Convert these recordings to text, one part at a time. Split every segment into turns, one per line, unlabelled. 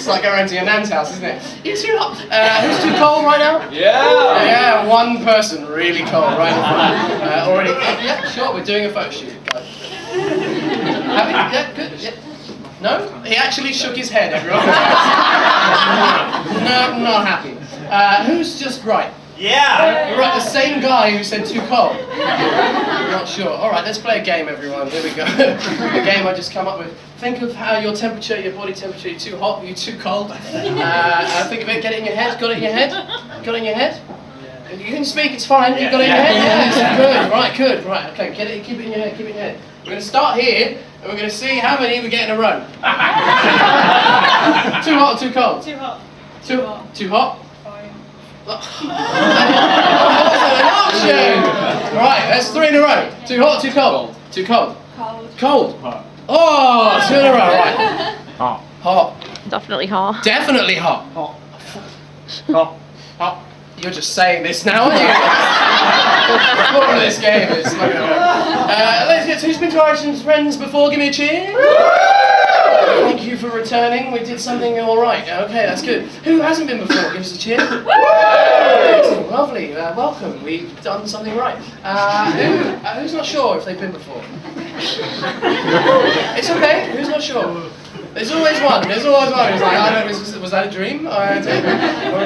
It's like going to your nan's house, isn't it? You're too hot. Who's too cold right now?
Yeah!
Yeah, one person really cold right now. Already. Yeah, sure, we're doing a photo shoot, guys. Yeah, good. Yeah. No? He actually shook his head, everyone. No, not happy. Who's just right?
Yeah!
Right, the same guy who said too cold. Not sure. Alright, let's play a game, everyone. Here we go. A game I just come up with. Think of how your temperature, your body temperature, you're too hot, you're too cold. Think of it, get it in your head. Got it in your head? Got it in your head? You can speak, it's fine. You got it in your head? Yeah, good. Right, good. Right, okay, get it, keep it in your head, keep it in your head. We're going to start here, and we're going to see how many we get in a row. Too hot or too cold?
Too hot.
Too hot?
Fine.
What's an option? Right, that's 3 in a row. Too hot or too cold? Too cold.
Cold.
Cold. Oh, 2 in a row, right.
Hot.
Hot.
Definitely hot.
Definitely hot.
Hot. Hot.
Hot. You're just saying this now, aren't you? The point of this game is like, ladies and gents, who's been to Irish Friends before? Give me a cheer. Thank you for returning. We did something all right. Okay, that's good. Who hasn't been before? Give us a cheer. Lovely. Welcome. We've done something right. Who's not sure if they've been before? It's okay. Who's not sure? There's always one. There's always one who's like, I don't know, was that a dream? Or a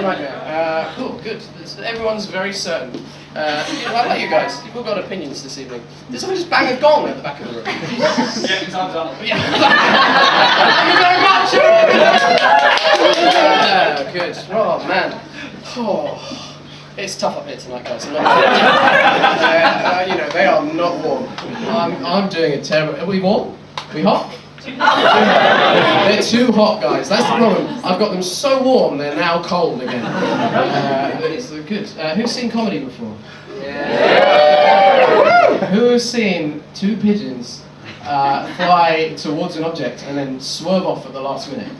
nightmare? Cool, good. Everyone's very certain. How about you guys? You've all got opinions this evening. Did someone just bang a gong at the back of the room?
Yeah, time's up.
Thank you very much! Good. Oh, man. Oh. It's tough up here tonight, guys. I'm not you know, they are not warm. I'm doing a terrible... Are we warm? Are we hot? They're too hot, guys. That's the problem. I've got them so warm, they're now cold again. It's good. Who's seen comedy before? Yeah. Who has seen 2 pigeons fly towards an object and then swerve off at the last minute?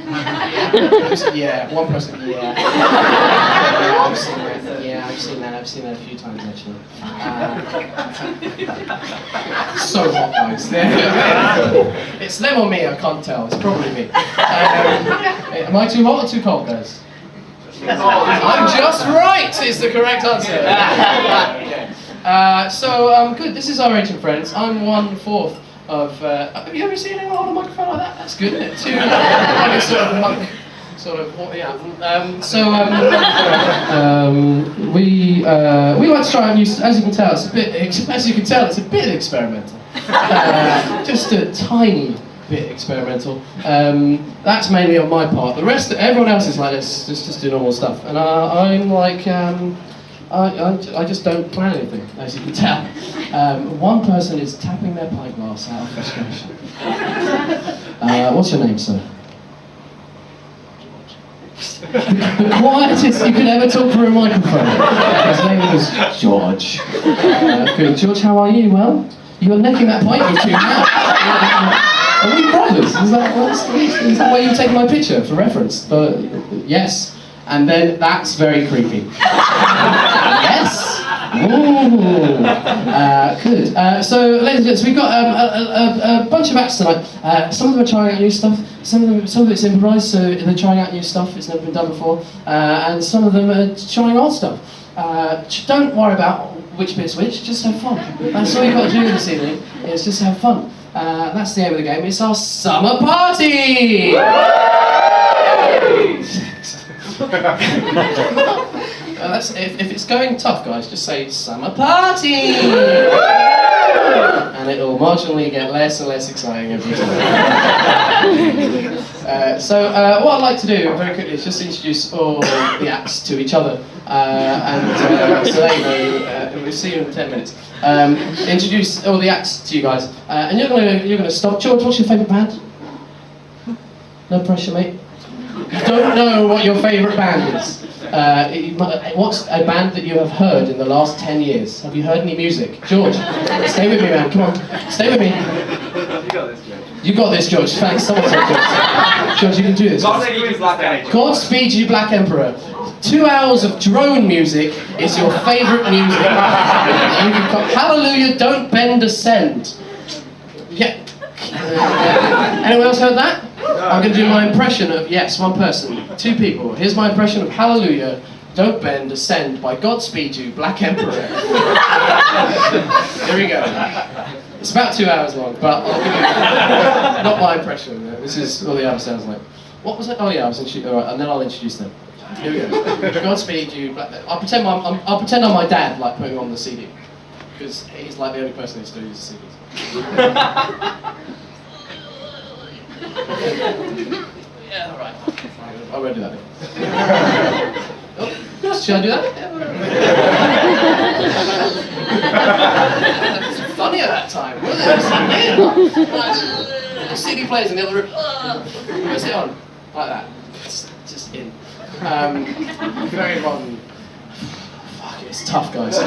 Yeah, one person. Yeah. Yeah, I've seen that. Yeah, I've seen that. I've seen that a few times actually. So hot, guys. It's them or me. I can't tell. It's probably me. Am I too hot or too cold, guys? I'm just right. Is the correct answer. Okay. So good. This is our Ancient Friends. I'm 1/4 of. Have you ever seen anyone hold a microphone like that? That's good, isn't it? Two, like a sort of monk, sort of. Yeah. We like to try out new. As you can tell, it's a bit. As you can tell, it's a bit experimental. Just a tiny bit experimental. That's mainly on my part. The rest, everyone else is like this. Just do normal stuff, and I'm like. I just don't plan anything, as you can tell. One person is tapping their pint glass out of frustration. What's your name, sir? The quietest you could ever talk through a microphone. His name is George. Good. George, how are you? Well, you're necking that pint with 2 hands. Are we brothers? Is that why you take my picture for reference? Yes. And then that's very creepy. Yes. Ooh. Good. So, ladies and gents, we've got a bunch of acts tonight. Some of them are trying out new stuff. Some of it's improvised, so they're trying out new stuff. It's never been done before. And some of them are trying old stuff. Don't worry about which bit's which. Just have fun. That's all you've got to do this evening. Is just have fun. That's the aim of the game. It's our summer party. If it's going tough, guys, just say summer party, and it'll marginally get less and less exciting every time. What I'd like to do very quickly is just introduce all the acts to each other, so there you go. We'll see you in 10 minutes. Introduce all the acts to you guys, and you're gonna stop. George, what's your favourite band? No pressure, mate. Don't know what your favourite band is. What's a band that you have heard in the last 10 years? Have you heard any music? George, stay with me, man. Come on, stay with me.
You got this, George.
You got this, George. Thanks so much, George. George, you can do this. Godspeed You Black Emperor. 2 hours of drone music is your favourite music. Hallelujah, Don't Bend, Ascend. Yeah. Anyone else heard that? I'm going to do my impression of, yes, one person, two people. Here's my impression of Hallelujah, Don't Bend, Ascend by Godspeed You, Black Emperor. Here we go. It's about 2 hours long, but I'll give you not my impression. This is what the album sounds like. What was it? Oh yeah, I was introducing. Alright, and then I'll introduce them. Here we go. Godspeed You, Black Emperor. I'll pretend I'm my dad, like putting on the CD, because he's like the only person who still uses CDs. Yeah, alright. I won't do that then. Oh, should I do that? It was funny at that time, wasn't it? CD players in the other room. Where's it on? Like that. It's just in. Very modern. Fuck, it's tough, guys.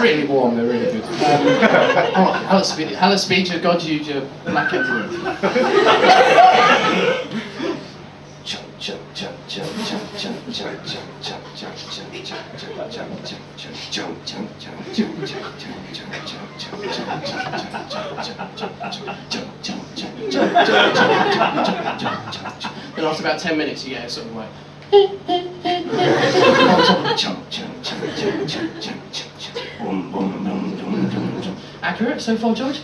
Really warm, they're really good. Hallowed speed to God, you Black Emperor. Then after about 10 minutes, you get sort of like. Accurate so far, George?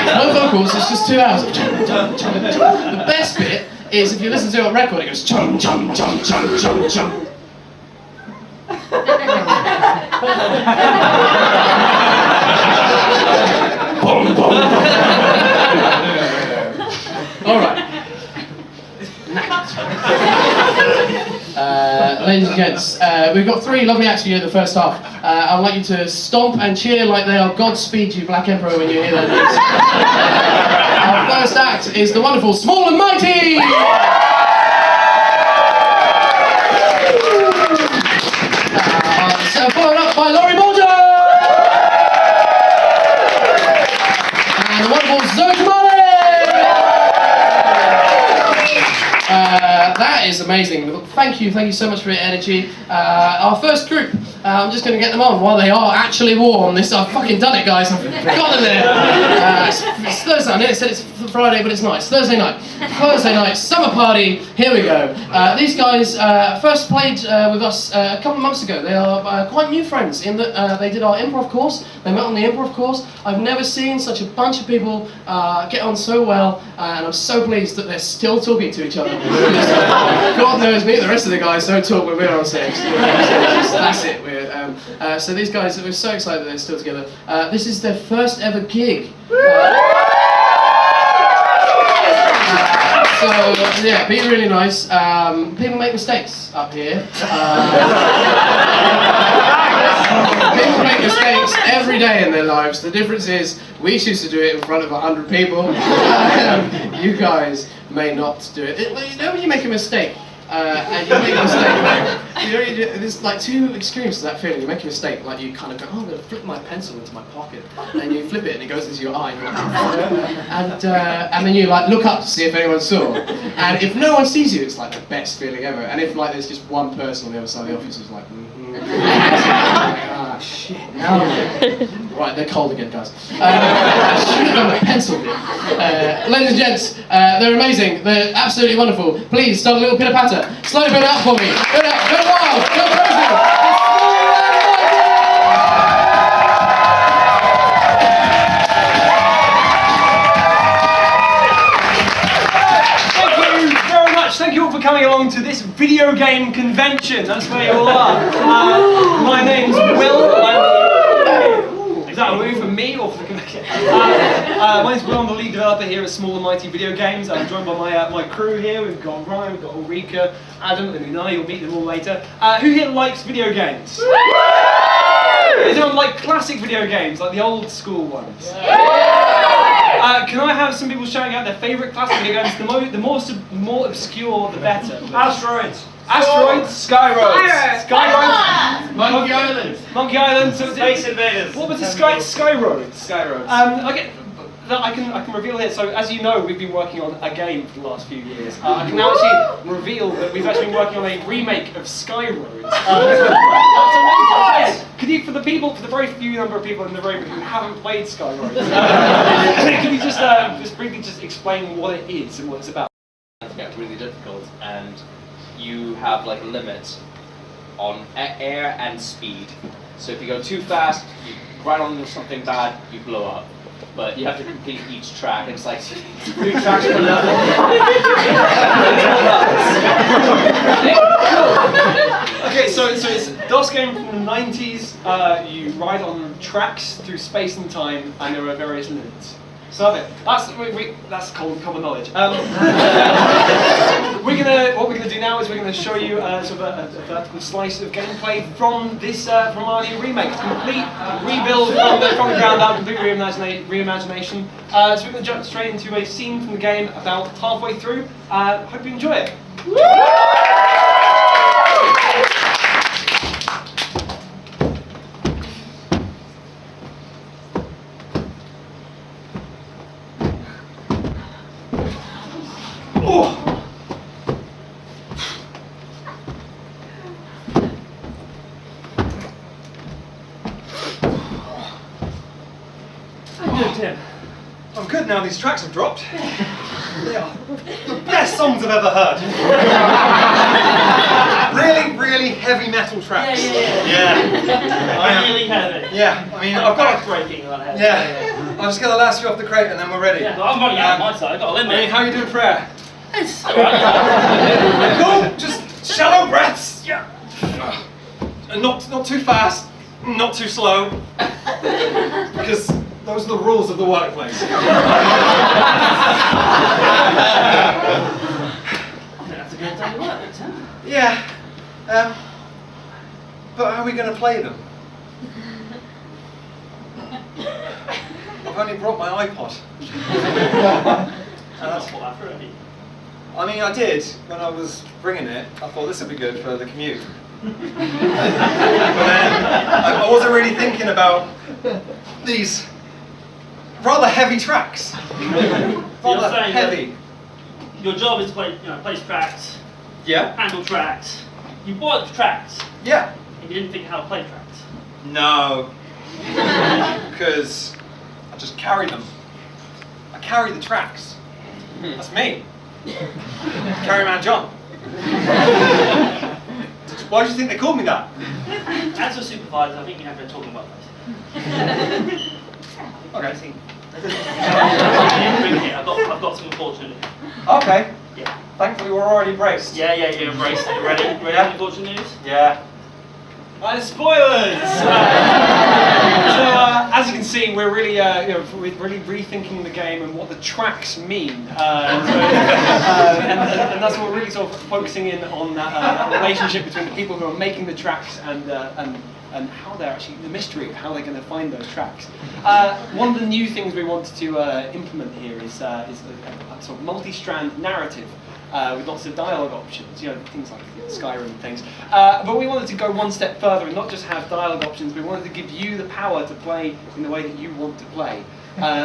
No vocals, it's just 2 hours. The best bit is if you listen to it on record, it goes chum chum chum chum chum chum. Boom boom. All right. Ladies and gents, we've got three lovely acts for you in the first half. I'd like you to stomp and cheer like they are Godspeed You, Black Emperor, when you hear their names. Our first act is the wonderful Small and Mighty! So followed up by Laurie Bolger! And the wonderful Zoe Tamale! That is amazing. Thank you so much for your energy. Our first group, I'm just going to get them on while they are actually warm. I've fucking done it, guys. I've got them there. It's Thursday. I nearly said it's Friday, but it's not. It's Thursday night. Thursday night, summer party. Here we go. These guys first played with us a couple of months ago. They are quite new friends in that they did our improv course. They met on the improv course. I've never seen such a bunch of people get on so well, and I'm so pleased that they're still talking to each other. God knows me, the rest of the guys don't talk when we're on stage. That's it. So these guys, we're so excited that they're still together. This is their first ever gig. So yeah, be really nice. People make mistakes up here. People make mistakes every day in their lives. The difference is we choose to do it in front of 100 people. You guys may not do it. You know when you make a mistake, and you make a mistake, there's like two extremes to that feeling. You make a mistake, like you kind of go, oh, I'm going to flip my pencil into my pocket, and you flip it and it goes into your eye, and, and then you like look up to see if anyone saw, and if no one sees you, it's like the best feeling ever. And if like there's just one person on the other side of the office who's like, ah, shit, now right, they're cold again, guys. I should have done the pencil bit. Ladies and gents, they're amazing. They're absolutely wonderful. Please start a little pitter patter. Slow it up for me. Go wild. Go crazy.
Thank you very much. Thank you all for coming along to this video game convention. That's where you all are. My name's Will. Is that a move for me or for the convention? My name's Will. I'm the lead developer here at Small and Mighty Video Games. I'm joined by my crew here. We've got Ryan, we've got Ulrika, Adam, and Unai. You'll meet them all later. Who here likes video games? Does anyone like classic video games, like the old school ones? Can I have some people shouting out their favourite classic video games? The more obscure, the better.
Asteroids.
Asteroids,
Skyroads.
Skyroads,
Monkey Island.
Monkey Island,
Space Invaders.
What was the Skyroads?
Skyroads.
Okay, I can reveal here. So as you know, we've been working on a game for the last few years. I can now actually reveal that we've actually been working on a remake of Skyroads. That's amazing. Could you, for the very few number of people in the room who haven't played Skyroads, could you just briefly explain what it is and what it's about?
It gets really difficult, and you have like a limit on air and speed. So if you go too fast, you ride onto something bad, you blow up. But you have to complete each track, and it's like 3 tracks per level.
Okay, so it's a DOS game from the 90s. You ride on tracks through space and time, and there are various limits. So that's common knowledge. What we're gonna do now is we're gonna show you sort of a vertical slice of gameplay from this from our new remake, complete rebuild from the ground up, complete reimagination. So we're gonna jump straight into a scene from the game about halfway through. Hope you enjoy it.
Tim.
I'm good now these tracks have dropped. They are the best songs I've ever heard. Really, really heavy metal tracks. Yeah.
Really heavy.
Yeah, I mean, I've got
breaking on heavy.
Yeah. I'm just going to last you off the crate and then we're ready.
Yeah, well, I'm running out on my side. I've got a limit.
I mean, how are you doing prayer?
It's alright.
Cool, just shallow breaths. Yeah. And not too fast, not too slow. Because those are the rules of the workplace.
I think that's a good day to work, huh?
Yeah. But how are we going to play them? I've only brought my iPod. I mean, I did when I was bringing it. I thought this would be good for the commute. But then I wasn't really thinking about these rather heavy tracks. Rather heavy.
Your job is to play, place tracks,
Yeah.
handle tracks. You bought tracks,
Yeah.
and you didn't think how to play tracks.
No. Because I just carry them. I carry the tracks. That's me. Carry Man John. Why do you think they called me that?
As a supervisor, I think you have to talk about this.
Okay.
I've got some unfortunate news.
Okay.
Yeah.
Thankfully we're already braced.
Yeah, you embraced it. Ready? Ready?
Yeah.
Unfortunate news?
Yeah.
And spoilers! As you can see, we're really, we're really rethinking the game and what the tracks mean. And that's what we're really sort of focusing in on that relationship between the people who are making the tracks and how they're actually, the mystery of how they're going to find those tracks. One of the new things we wanted to implement here is a sort of multi-strand narrative. With lots of dialogue options, things like Skyrim and things. But we wanted to go one step further and not just have dialogue options, we wanted to give you the power to play in the way that you want to play.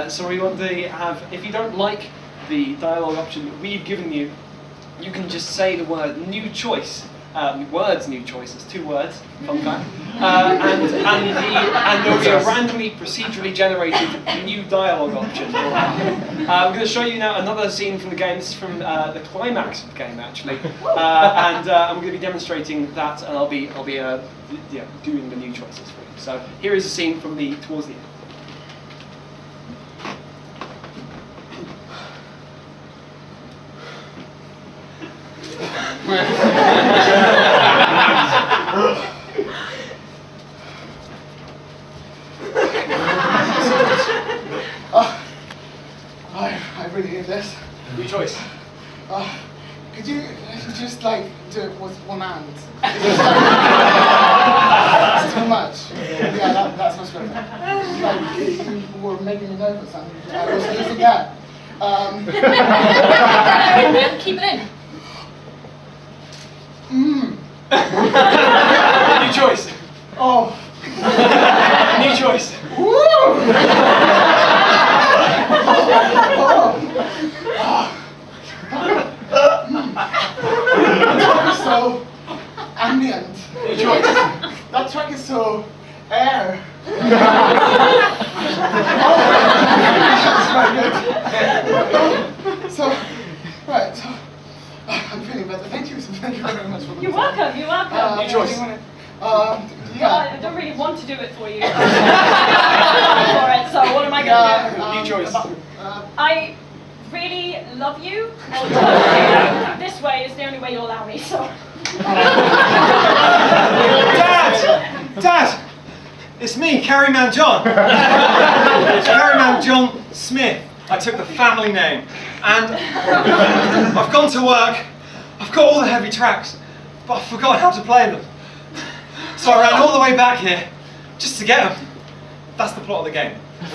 So we want to have, if you don't like the dialogue option that we've given you, you can just say the word new choice. New choice, it's 2 words, fun fact. And there will be a randomly, procedurally generated new dialogue option. I'm going to show you now another scene from the game. This is from the climax of the game, actually. And I'm going to be demonstrating that, and I'll be doing the new choices for you. So here is a scene from towards the end.
I really hate this.
New choice.
Could you just do it with one hand? It's too much. Yeah, that's much better. You were making me nervous. I was losing that.
Keep it in.
New choice.
Oh.
New choice.
So ambient.
New choice.
That track is so but thank you very much for the
You're welcome, you're welcome.
New choice.
Well,
Yeah.
I don't really want to do it for you. For it, so what am I going to do?
New choice.
I really love you. This way is the only way you'll allow me, so.
Dad! It's me, Carryman John. Carryman John Smith. I took the family name. And I've gone to work. I've got all the heavy tracks, but I forgot how to play them. So I ran all the way back here just to get them. That's the plot of the game.
Do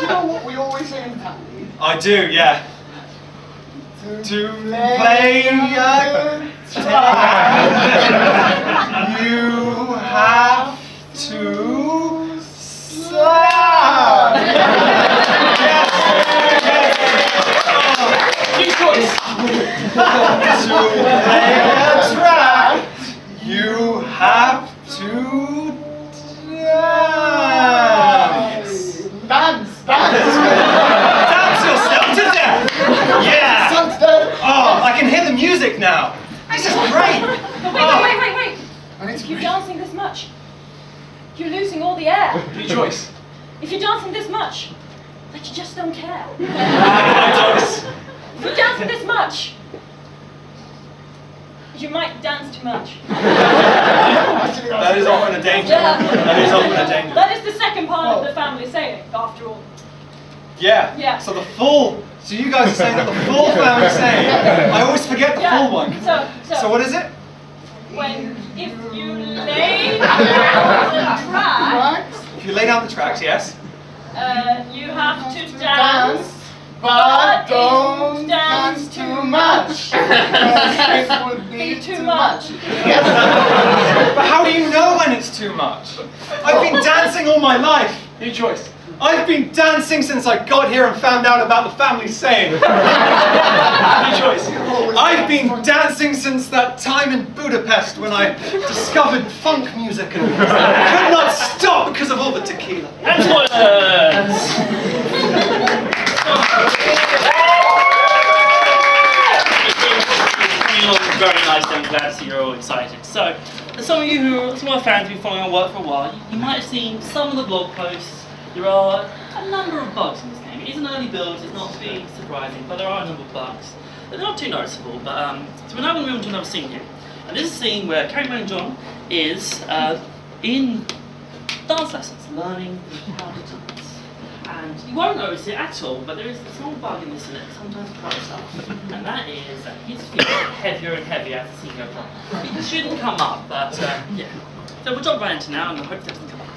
you know what we always say in family?
I do, yeah. To play a you have to slap.
New choice.
To play a track, you have to dance.
Dance!
Dance yourself to death. Yeah. Oh, I can hear the music now. This is great.
But wait. If you're dancing this much, you're losing all the air.
New choice.
If you're dancing this much, that you just don't care. If you're dancing this much, you might dance too much.
That is often a danger.
Yeah.
That is often a danger.
That is the second part of the family saying, after all.
Yeah.
Yeah.
So you guys are saying that the full family saying. I always forget the full one. So what is it?
If you lay down the track,
If you lay down the tracks, yes.
you have to dance.
But don't dance too much. It would be
too much.
But how do you know when it's too much? I've been dancing all my life.
New choice.
I've been dancing since I got here and found out about the family saying.
New choice.
I've been dancing since that time in Budapest when I discovered funk music and could not stop because of all the tequila.
And spoilers! It's very nice, I'm glad to see you're all excited. So, as some of our fans who've been following our work for a while, you might have seen some of the blog posts. There are a number of bugs in this game. It is an early build, it's not too surprising, but there are a number of bugs. They're not too noticeable, but so we're now going to move on to another scene here. And this is a scene where Carryman John is in dance lessons, learning how to dance. And you won't notice it at all, but there is a small bug in this and it sometimes crops up. And that is that his feet get heavier and heavier as the scene goes on. It shouldn't come up, but yeah. So we'll jump right into now and I hope that doesn't come up.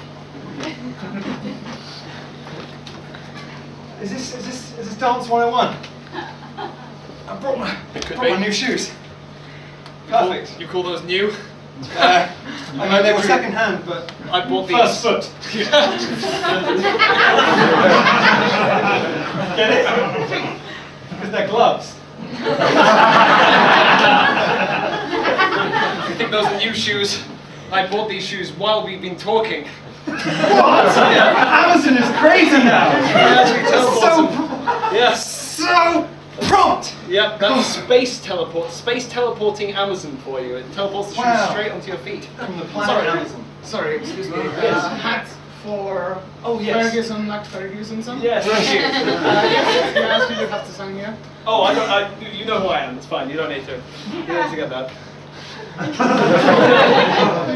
Is this Dance 101? I brought my new shoes. Perfect.
You call those new?
I know they were second hand, but
I bought these.
first foot. Get it? Because they're gloves.
You think those are new shoes? I bought these shoes while we've been talking.
What? Amazon is crazy now. So prompt.
Yep, that's space teleporting Amazon for you. It teleports the shoes straight onto your feet.
From the planet Amazon.
Sorry, excuse me. Hat for Ferguson, not Ferguson, son?
Yes, thank you.
Yes, can I ask you to have to sign here?
Oh, you know who I am. It's fine. You don't need to. You don't need to get that.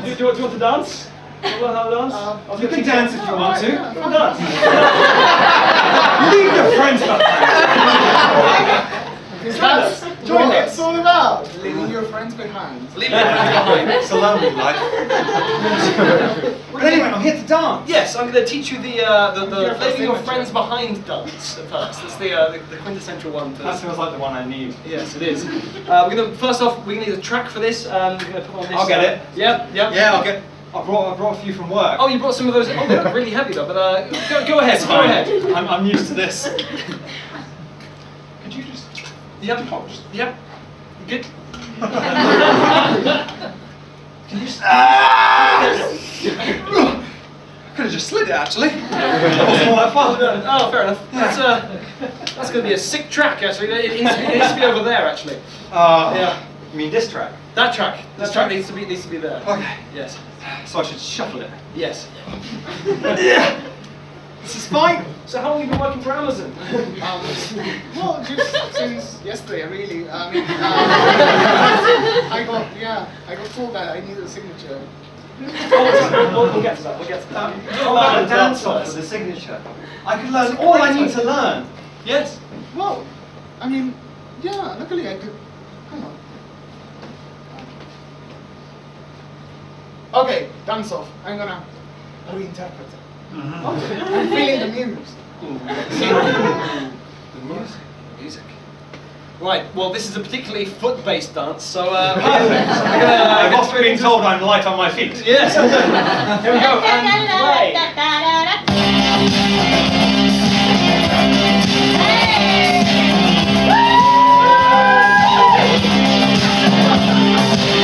do you want to dance? You want to dance?
You can dance if you want to.
Come on, dance.
Leave your friends behind.
That's what it's all about. Leaving your friends behind.
Leave your friends behind.
It's a lonely life. But anyway, I'm here to dance.
Yes, I'm going to teach you the leaving your friends behind dance at first. It's the quintessential one.
That feels like the one I need.
Yes, it is. We're going to first off we're going to need a track for this. We're going to put on this.
I'll get it.
Yep.
Yeah, I brought a few from work.
Oh, you brought some of those. Oh, they're really heavy though. But go ahead. Go ahead.
I'm used to this. Could you just?
Yep. Yep. You good?
Can you just? could have just slid it actually. That wasn't all that fun.
Oh, fair enough. That's going to be a sick track, actually. It needs to be over there, actually. Yeah.
You mean this track?
That track. This track needs to be there.
Okay.
Yes.
So I should shuffle it.
Yes.
Yeah. This is fine.
So how long have you been working for Amazon?
Well, just since yesterday, really. I mean, I got told that I needed a signature.
We'll get to that. We'll get to that.
How about a dance off for the signature? I could learn all I need to learn.
Yes.
Well, I mean, yeah. Luckily, I could. Hang on. Okay, dance off. I'm gonna reinterpret it. I'm feeling the muse.
The music. Right, well this is a particularly foot-based dance, so
I've often been told I'm light on my feet.
yes. Here we go, and play.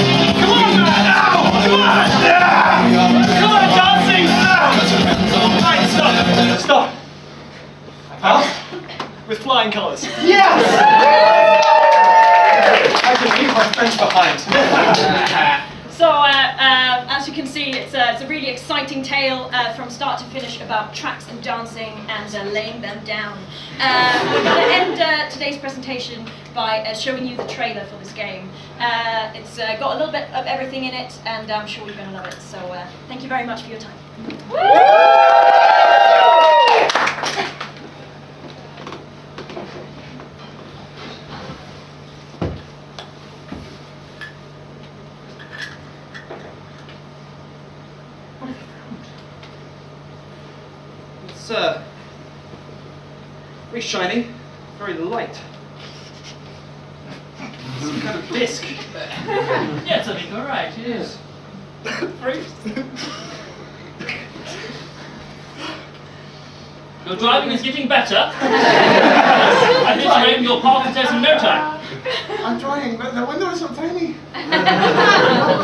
Come on, man! Come on! Come on, dancing! Right, stop. Stop.
Huh?
With flying colours.
Yes! I can leave my friends behind.
So, as you can see, it's a really exciting tale from start to finish about tracks and dancing and laying them down. We're going to end today's presentation by showing you the trailer for this game. It's got a little bit of everything in it, and I'm sure you're going to love it. So, thank you very much for your time.
It's very shiny, very light. Some kind of disc.
Yes, I think you're right, it is. Your driving is getting better. At this rate, you'll pass the test in no time.
I'm trying, but the window is so tiny.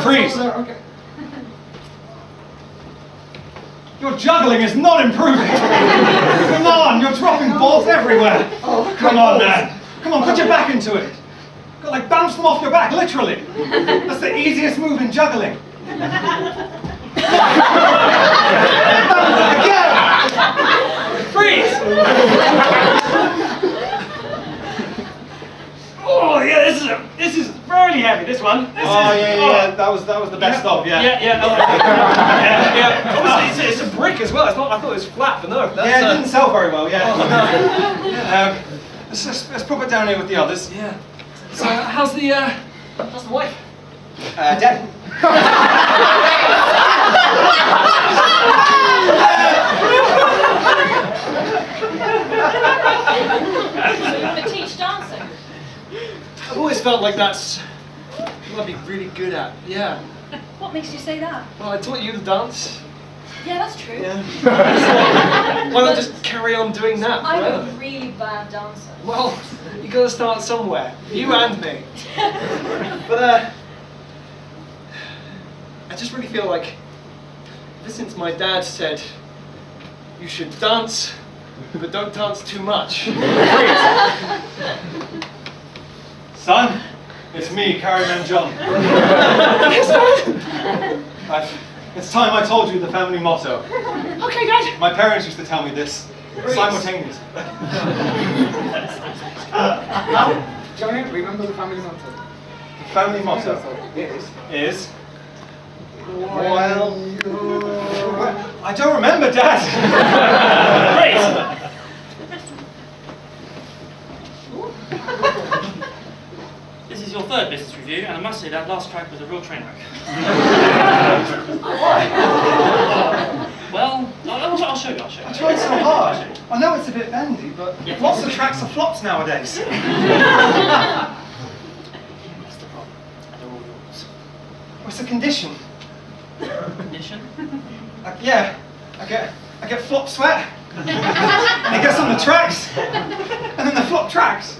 Freeze.
Okay.
Your juggling is not improving. Come on, you're dropping balls everywhere.
Oh,
Come on, man. Come on, put your back into it. Got like bounce them off your back, literally. That's the easiest move in juggling. Again.
Freeze! Oh yeah, this is really heavy. This one.
Yeah. That was the best of, yeah.
Yeah. Obviously, it's a brick as well. It's not. I thought it was flat, but no. That's,
Yeah, it didn't sell very well, yeah.
Oh, no.
Let's pop it down here with the others.
Yeah. So how's the wife?
Dead.
So you want to teach dancing?
I've always felt like that's what I'd be really good at. Yeah.
What makes you say that?
Well, I taught you to dance.
Yeah, that's true.
Yeah. Why not just carry on doing that?
I'm
forever?
a really bad dancer.
Well, you gotta start somewhere. You and me. But I just really feel like ever since my dad said you should dance, but don't dance too much.
Son, it's me, Carryman John. It's time I told you the family motto.
Okay, Dad.
My parents used to tell me this simultaneously.
Johnny, remember the family motto.
The family motto is well, I don't remember, Dad.
Great! This is your third business review, and I must say that last track was a real train wreck. Well, I'll show you.
I tried so hard. I know it's a bit bendy, but
Yeah.
lots of tracks are flops nowadays.
That's the problem. They're all yours.
What's the condition?
Condition?
I get flop sweat, and it gets on the tracks, and then the flop tracks.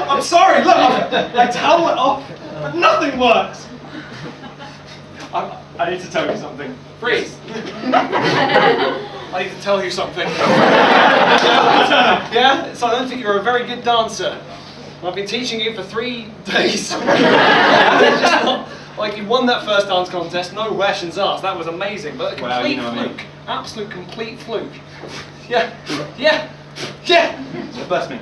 I'm sorry, look, I towel it off, but nothing works.
I need to tell you something. Freeze! I need to tell you something. Yeah? So I don't think you're a very good dancer. I've been teaching you for 3 days. It's just not, like, you won that first dance contest, no questions asked. That was amazing, but a complete
Well, you know what I mean.
fluke. Absolute complete fluke. Yeah. Yeah. Yeah.
So bless me.
You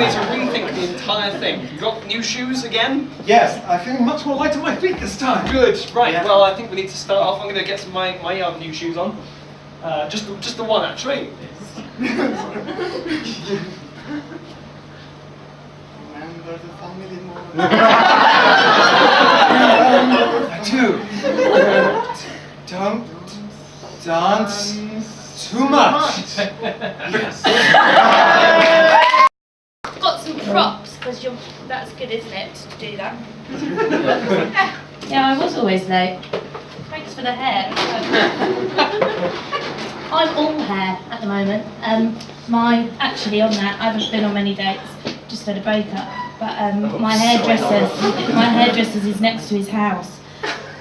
need to rethink the entire thing. You got new shoes again?
Yes, I'm feeling much more light on my feet this time.
Good. Right.
Yeah.
Well, I think we need to start off. I'm going to get some my new shoes on. Just the one actually.
Remember the family more.
I do. Don't dance too much.
Got some props, because that's good, isn't it, to do that? Yeah, I was always late. Thanks for the hair. I'm all hair at the moment. Actually on that, I haven't been on many dates, just had a breakup. But my hairdresser's is next to his house,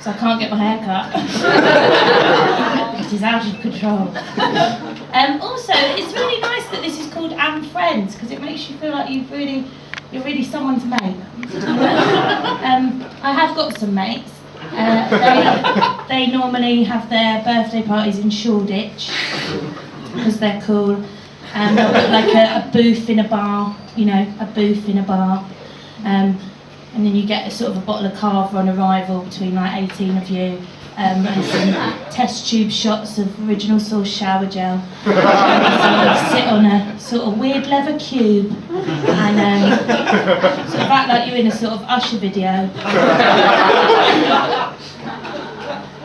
so I can't get my hair cut. It is out of control. Also, it's really nice that this is called And Friends, because it makes you feel like you're really someone's mate. I have got some mates. They normally have their birthday parties in Shoreditch because they're cool. They'll put like a booth in a bar, a booth in a bar. And then you get a sort of a bottle of Carver on arrival between like 18 of you. And some test tube shots of Original Source shower gel. So you sit on a sort of weird leather cube and sort of act like you're in a sort of Usher video.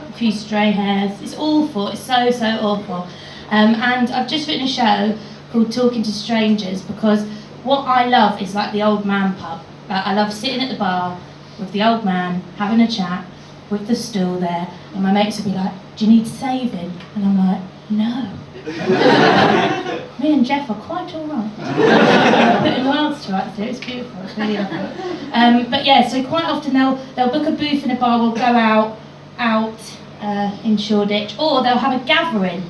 A few stray hairs. It's awful. It's so awful. And I've just written a show called Talking to Strangers because what I love is like the old man pub. I love sitting at the bar with the old man, having a chat, with the stool there, and my mates would be like, do you need saving? And I'm like, no. Me and Jeff are quite alright. Putting worlds to rights here, it's beautiful, it's really lovely. But yeah, so quite often they'll book a booth in a bar, we'll go out in Shoreditch, or they'll have a gathering.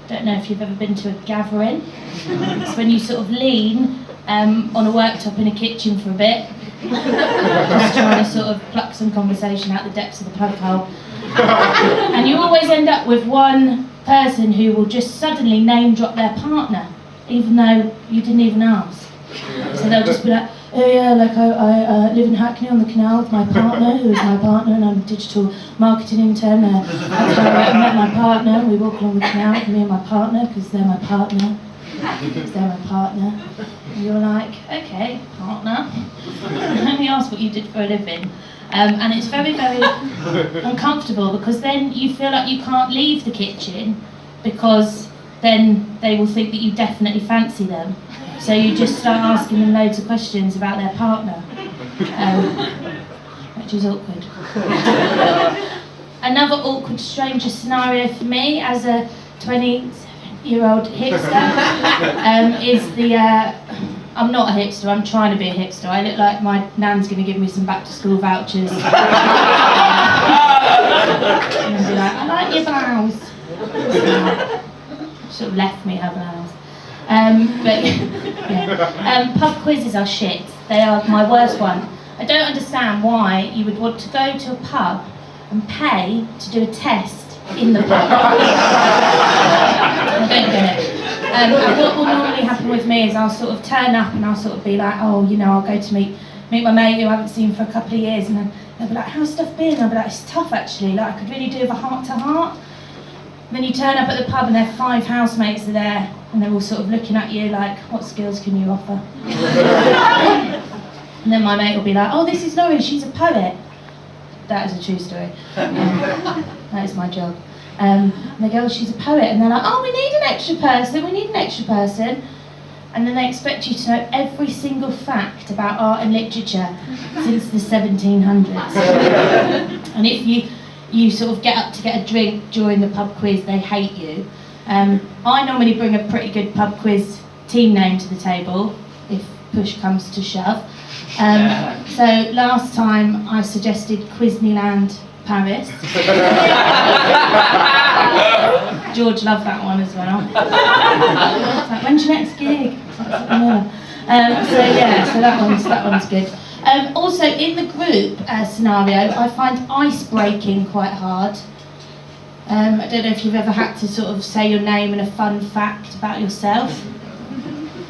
Don't know if you've ever been to a gathering. It's when you sort of lean on a worktop in a kitchen for a bit, just trying to sort of pluck some conversation out the depths of the plug hole. And you always end up with one person who will just suddenly name drop their partner, even though you didn't even ask. So they'll just be like, oh yeah, like I live in Hackney on the canal with my partner, who is my partner, and I'm a digital marketing intern. That's how I met my partner. We walk along the canal, me and my partner, because they're my partner. Because they're my partner. And you're like, okay, partner. Let me ask what you did for a living. And it's very uncomfortable because then you feel like you can't leave the kitchen because then they will think that you definitely fancy them. So you just start asking them loads of questions about their partner, which is awkward. Another awkward stranger scenario for me as a 27-year-old hipster is I'm not a hipster, I'm trying to be a hipster. I look like my nan's going to give me some back to school vouchers. And I'll be like, I like your blouse. Sort of left me her blouse. But yeah. Pub quizzes are shit. They are my worst one. I don't understand why you would want to go to a pub and pay to do a test in the pub. I don't get it. And what will normally happen with me is I'll sort of turn up and I'll sort of be like, oh, I'll go to meet my mate who I haven't seen for a couple of years, and then they'll be like, how's stuff been? And I'll be like, it's tough actually, like I could really do with a heart-to-heart. Then you turn up at the pub and their 5 housemates are there, and they're all sort of looking at you like, what skills can you offer? And then my mate will be like, oh, this is Laurie, she's a poet. That is a true story. That is my job. And they go, oh, she's a poet, and they're like, oh, we need an extra person. And then they expect you to know every single fact about art and literature since the 1700s. And if you sort of get up to get a drink during the pub quiz, they hate you. I normally bring a pretty good pub quiz team name to the table, if push comes to shove.
So last time I suggested Quizneyland Paris. George loved that one as well. It's like, when's your next gig? So that one's good. Also, in the group scenario, I find ice breaking quite hard. I don't know if you've ever had to sort of say your name and a fun fact about yourself.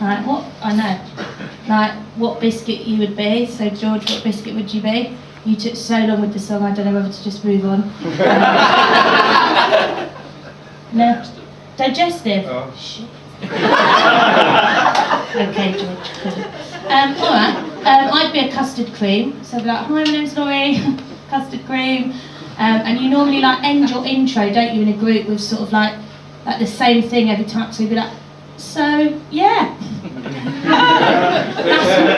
Like, what? I know. Like, what biscuit you would be. So, George, what biscuit would you be? You took so long with the song, I don't know whether to just move on. No? Digestive?
Oh.
Shit. Okay, George. Alright. I'd be a custard cream. So I'd be like, hi, my name's Laurie, custard cream. And you normally like end your intro, don't you, in a group with sort of like the same thing every time. So you'd be like, so, yeah.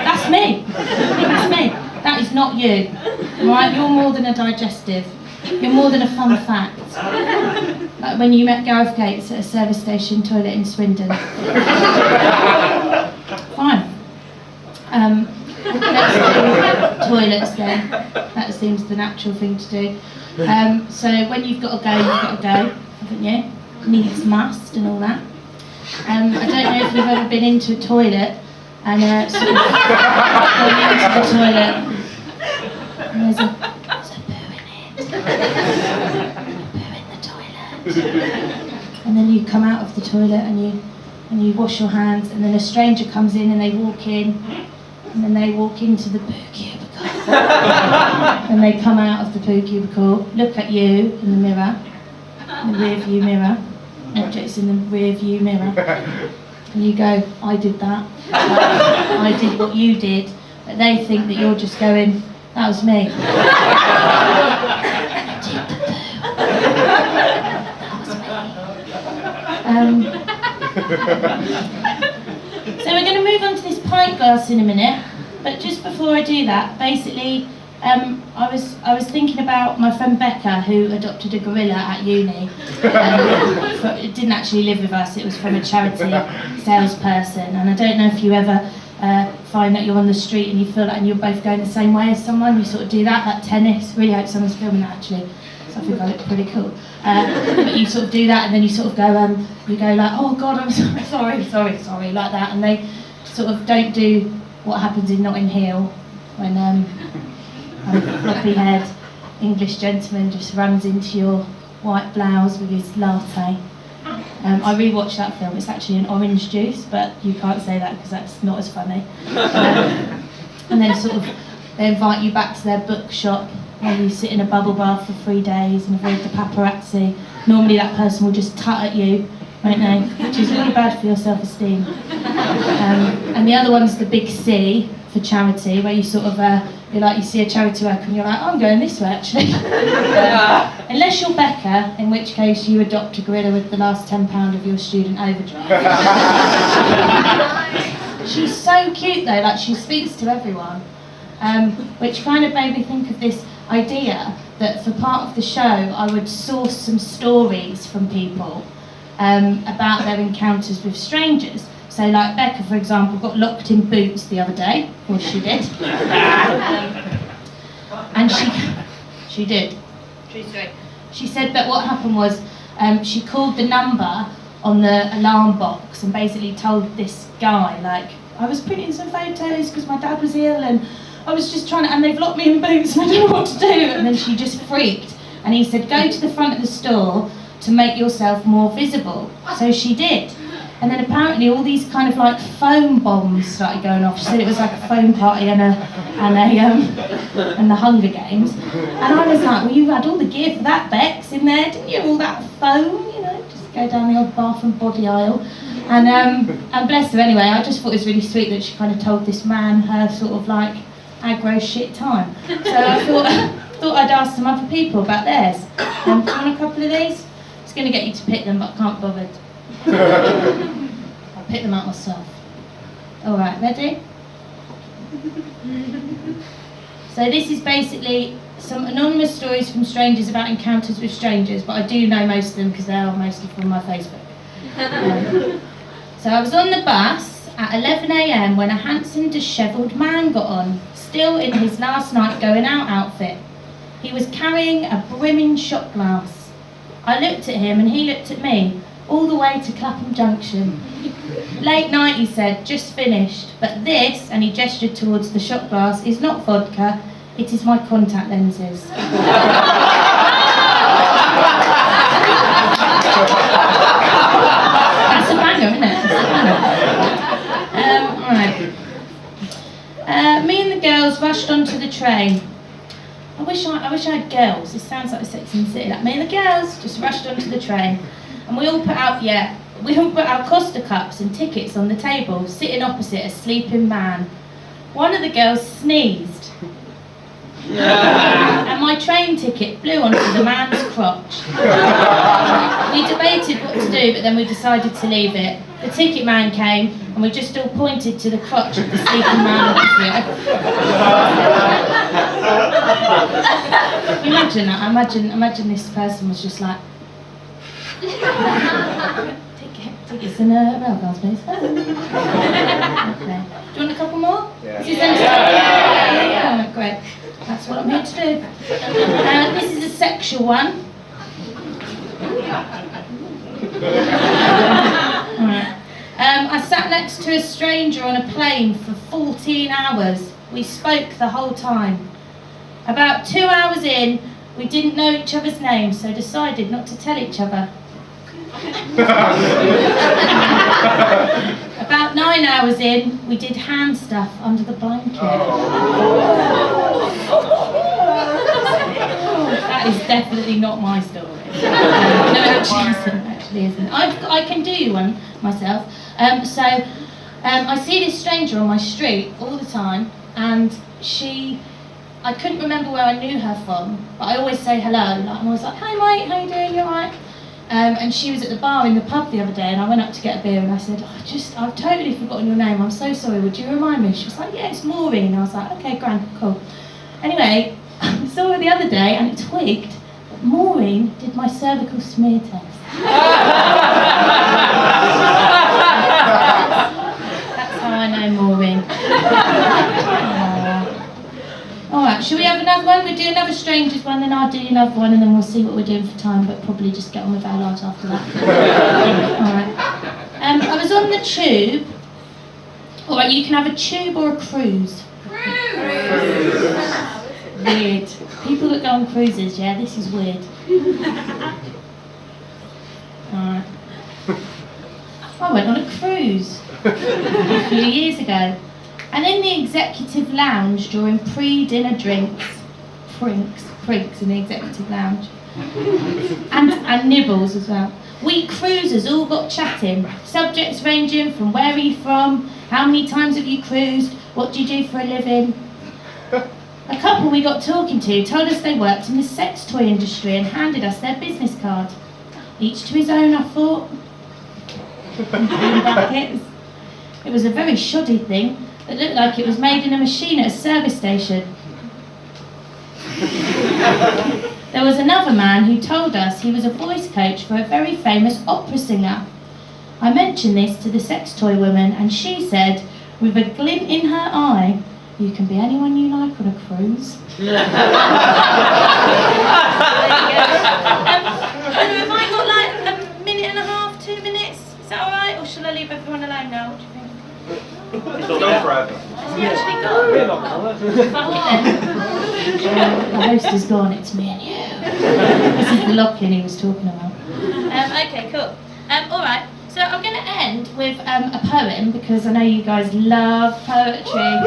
That's me. That's me. That is not you. Right? You're more than a digestive. You're more than a fun fact. Like when you met Gareth Gates at a service station toilet in Swindon. Fine. Let's do toilets then. That seems the natural thing to do. So when you've got to go, haven't you? Needs must and all that. I don't know if you've ever been into a toilet and sort of gone into the toilet and there's a poo in it. Poo in the toilet. And then you come out of the toilet and you wash your hands, and then a stranger comes in and they walk in, and then they walk into the poo cubicle. And they come out of the poo cubicle, look at you in the mirror, in the rear view mirror. Objects in the rear view mirror, and you go, I did that, I did what you did, but they think that you're just going, that was me. I did the poo. That was me. So we're going to move on to this pint glass in a minute, but just before I do that, basically, I was thinking about my friend Becca, who adopted a gorilla at uni. It didn't actually live with us, it was from a charity salesperson. And I don't know if you ever find that you're on the street and you feel like you're both going the same way as someone, you sort of do that, like tennis. Really hope someone's filming that actually, so I think I look pretty cool. But you sort of do that and then you sort of go, you go like, oh God, I'm sorry, like that. And they sort of don't do what happens in Notting Hill when a floppy-haired English gentleman just runs into your white blouse with his latte. I rewatched that film. It's actually an orange juice, but you can't say that because that's not as funny. And then sort of they invite you back to their bookshop where you sit in a bubble bath for 3 days and avoid the paparazzi. Normally that person will just tut at you, won't they? Which is really bad for your self-esteem. And the other one's the big C for charity, where you sort of you see a charity worker and you're like, I'm going this way actually. Unless you're Becca, in which case you adopt a gorilla with the last £10 of your student overdraft. She's so cute though, like she speaks to everyone, which kind of made me think of this idea that for part of the show I would source some stories from people about their encounters with strangers. So like Becca, for example, got locked in Boots the other day. Of course she did. And she did. True story. She said that what happened was she called the number on the alarm box and basically told this guy, like, I was printing some photos because my dad was ill and I was just trying to, and they've locked me in Boots and I don't know what to do. And then she just freaked. And he said, go to the front of the store to make yourself more visible. So she did. And then apparently all these kind of like foam bombs started going off. She said it was like a foam party and the Hunger Games. And I was like, well, you had all the gear for that, Bex, in there, didn't you? All that foam, you know, just go down the old Bath and Body aisle. And bless her anyway, I just thought it was really sweet that she kind of told this man her sort of like aggro shit time. So I thought I'd ask some other people about theirs. Do you want a couple of these? It's going to get you to pick them, but I can't be bothered. I'll pick them out myself. Alright, ready? So this is basically some anonymous stories from strangers about encounters with strangers, but I do know most of them because they are mostly from my Facebook. So I was on the bus at 11 AM when a handsome dishevelled man got on. still in his last night going out outfit. He was carrying a brimming shot glass. I looked at him and he looked at me, all the way to Clapham Junction. Late night, he said, just finished. But this, and he gestured towards the shot glass, is not vodka, it is my contact lenses. That's a banger, isn't it? That's a banger. Me and the girls rushed onto the train. I wish I had girls. This sounds like a Sex and the City. Like me and the girls just rushed onto the train, and we all put our Costa cups and tickets on the table, sitting opposite a sleeping man. One of the girls sneezed, and my train ticket flew onto the man's crotch. We debated what to do, but then we decided to leave it. The ticket man came, and we just all pointed to the crotch of the sleeping man opposite. Imagine that. Imagine this person was just like, tickets and rail cards, please. Okay. Do you want a couple more?
Yeah.
Yeah. Great. That's what I'm here to do. This is a sexual one. Alright. I sat next to a stranger on a plane for 14 hours. We spoke the whole time. About 2 hours in, we didn't know each other's names, so decided not to tell each other. About 9 hours in, we did hand stuff under the blanket. That is definitely not my story. No, it actually isn't. I can do one myself. I see this stranger on my street all the time, and I couldn't remember where I knew her from, but I always say hello. I'm always like, "Hi mate, how you doing? You alright?" And she was at the bar in the pub the other day, and I went up to get a beer, and I said, I've totally forgotten your name. I'm so sorry. Would you remind me? She was like, "Yeah, it's Maureen." And I was like, "Okay, grand, cool." Anyway, I saw her the other day, and it twigged that Maureen did my cervical smear test. That's how I know Maureen. Alright, shall we have another one? We'll do another strangers one, then I'll do another one, and then we'll see what we're doing for time, but probably just get on with our lives after that. Alright. I was on the tube. Alright, you can have a tube or a cruise. Cruise! Weird. People that go on cruises, yeah, this is weird. Alright. I went on a cruise a few years ago. And in the executive lounge during pre-dinner drinks, prinks in the executive lounge, and nibbles as well, we cruisers all got chatting, subjects ranging from where are you from, how many times have you cruised, what do you do for a living. A couple we got talking to told us they worked in the sex toy industry and handed us their business card. Each to his own, I thought. It was a very shoddy thing. It looked like it was made in a machine at a service station. There was another man who told us he was a voice coach for a very famous opera singer. I mentioned this to the sex toy woman, and she said, with a glint in her eye, "You can be anyone you like on a cruise." Have I got like a minute and a half, 2 minutes? Is that alright, or shall I leave everyone alone now? What do you think?
Go forever.
Has he actually gone? Fuck it then. The host is gone, it's me and you. This is the lock-in he was talking about. Okay, cool. Alright, so I'm going to end with a poem, because I know you guys love poetry.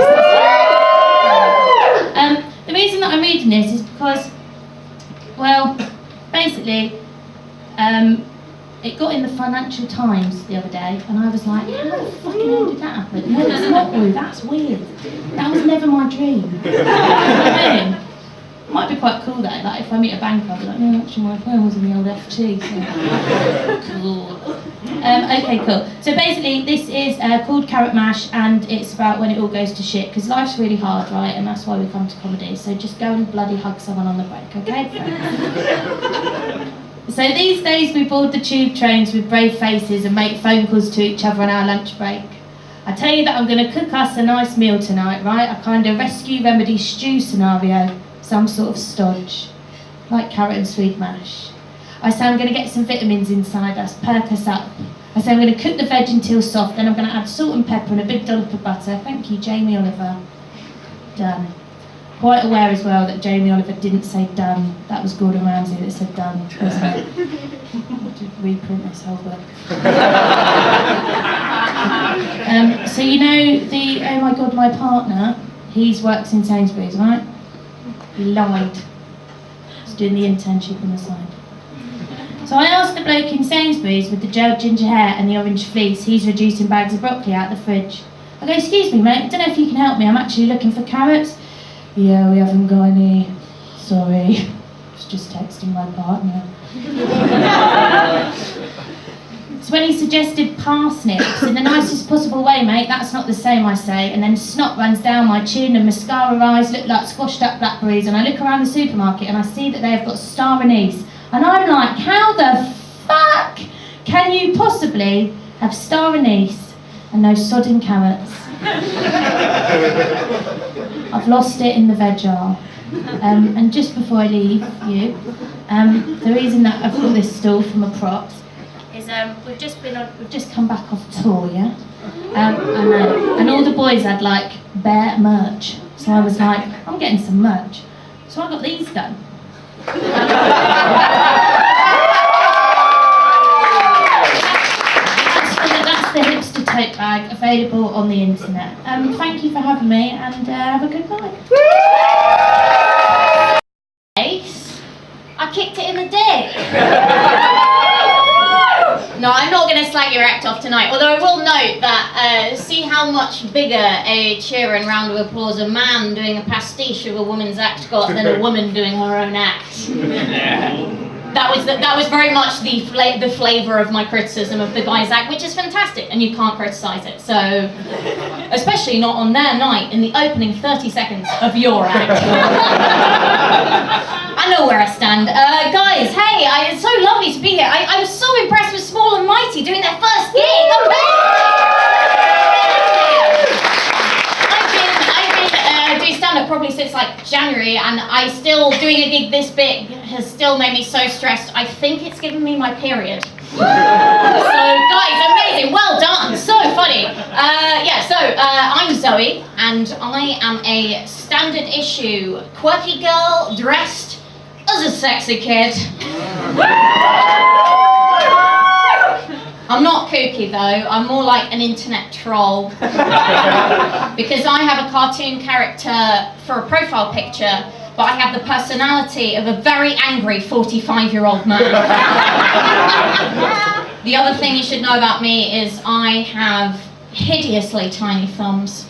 The reason that I'm reading this is because, well, basically, it got in the Financial Times the other day, and I was like, how the fucking hell did that happen? No, that's not weird, that's weird. That was never my dream. You know what I mean? It might be quite cool though, like if I meet a banker, I'll be like, no, actually my poem was in the old FT, so cool. Okay, cool. So basically this is called Carrot Mash, and it's about when it all goes to shit, because life's really hard, right, and that's why we come to comedy, so just go and bloody hug someone on the break, okay? So these days we board the tube trains with brave faces and make phone calls to each other on our lunch break. I tell you that I'm going to cook us a nice meal tonight, right? A kind of rescue remedy stew scenario, some sort of stodge, like carrot and sweet mash. I say I'm going to get some vitamins inside us, perk us up. I say I'm going to cook the veg until soft, then I'm going to add salt and pepper and a big dollop of butter. Thank you, Jamie Oliver. Done. Quite aware as well that Jamie Oliver didn't say done. That was Gordon Ramsay that said done, wasn't it? I did reprint this whole book. So you know the oh my god, my partner, he works in Sainsbury's, right? He lied. He's doing the internship on the side. So I asked the bloke in Sainsbury's with the gel ginger hair and the orange fleece, he's reducing bags of broccoli out of the fridge. I go, excuse me mate, I don't know if you can help me, I'm actually looking for carrots. Yeah, we haven't got any. Sorry. I was just texting my partner. So when he suggested parsnips, in the nicest possible way, mate, that's not the same, I say, and then snot runs down my chin and mascara eyes look like squashed up blackberries, and I look around the supermarket and I see that they have got star anise, and I'm like, how the fuck can you possibly have star anise and no sodden carrots? I've lost it in the veg aisle. And just before I leave you, the reason that I've got this stall from a props is we've just come back off tour, yeah? And all the boys had like bare merch. So I was like, I'm getting some merch. So I got these done. That's the hipster tote bag available on the internet. Thank you for having me and have a good night.
I kicked it in the dick. No, I'm not going to slag your act off tonight, although I will note that see how much bigger a cheer and round of applause a man doing a pastiche of a woman's act got than a woman doing her own act. That was very much the flavour of my criticism of the guy's act, which is fantastic, and you can't criticise it. So, especially not on their night in the opening 30 seconds of your act. I know where I stand. Guys, hey, it's so lovely to be here. I was so impressed with Small and Mighty doing their first gig. I've been doing stand-up probably since like January, and doing a gig this big has still made me so stressed. I think it's given me my period. So guys, amazing, well done, so funny. I'm Zoe, and I am a standard issue quirky girl dressed as a sexy kid. I'm not kooky though, I'm more like an internet troll. Because I have a cartoon character for a profile picture, but I have the personality of a very angry 45-year-old man. The other thing you should know about me is I have hideously tiny thumbs.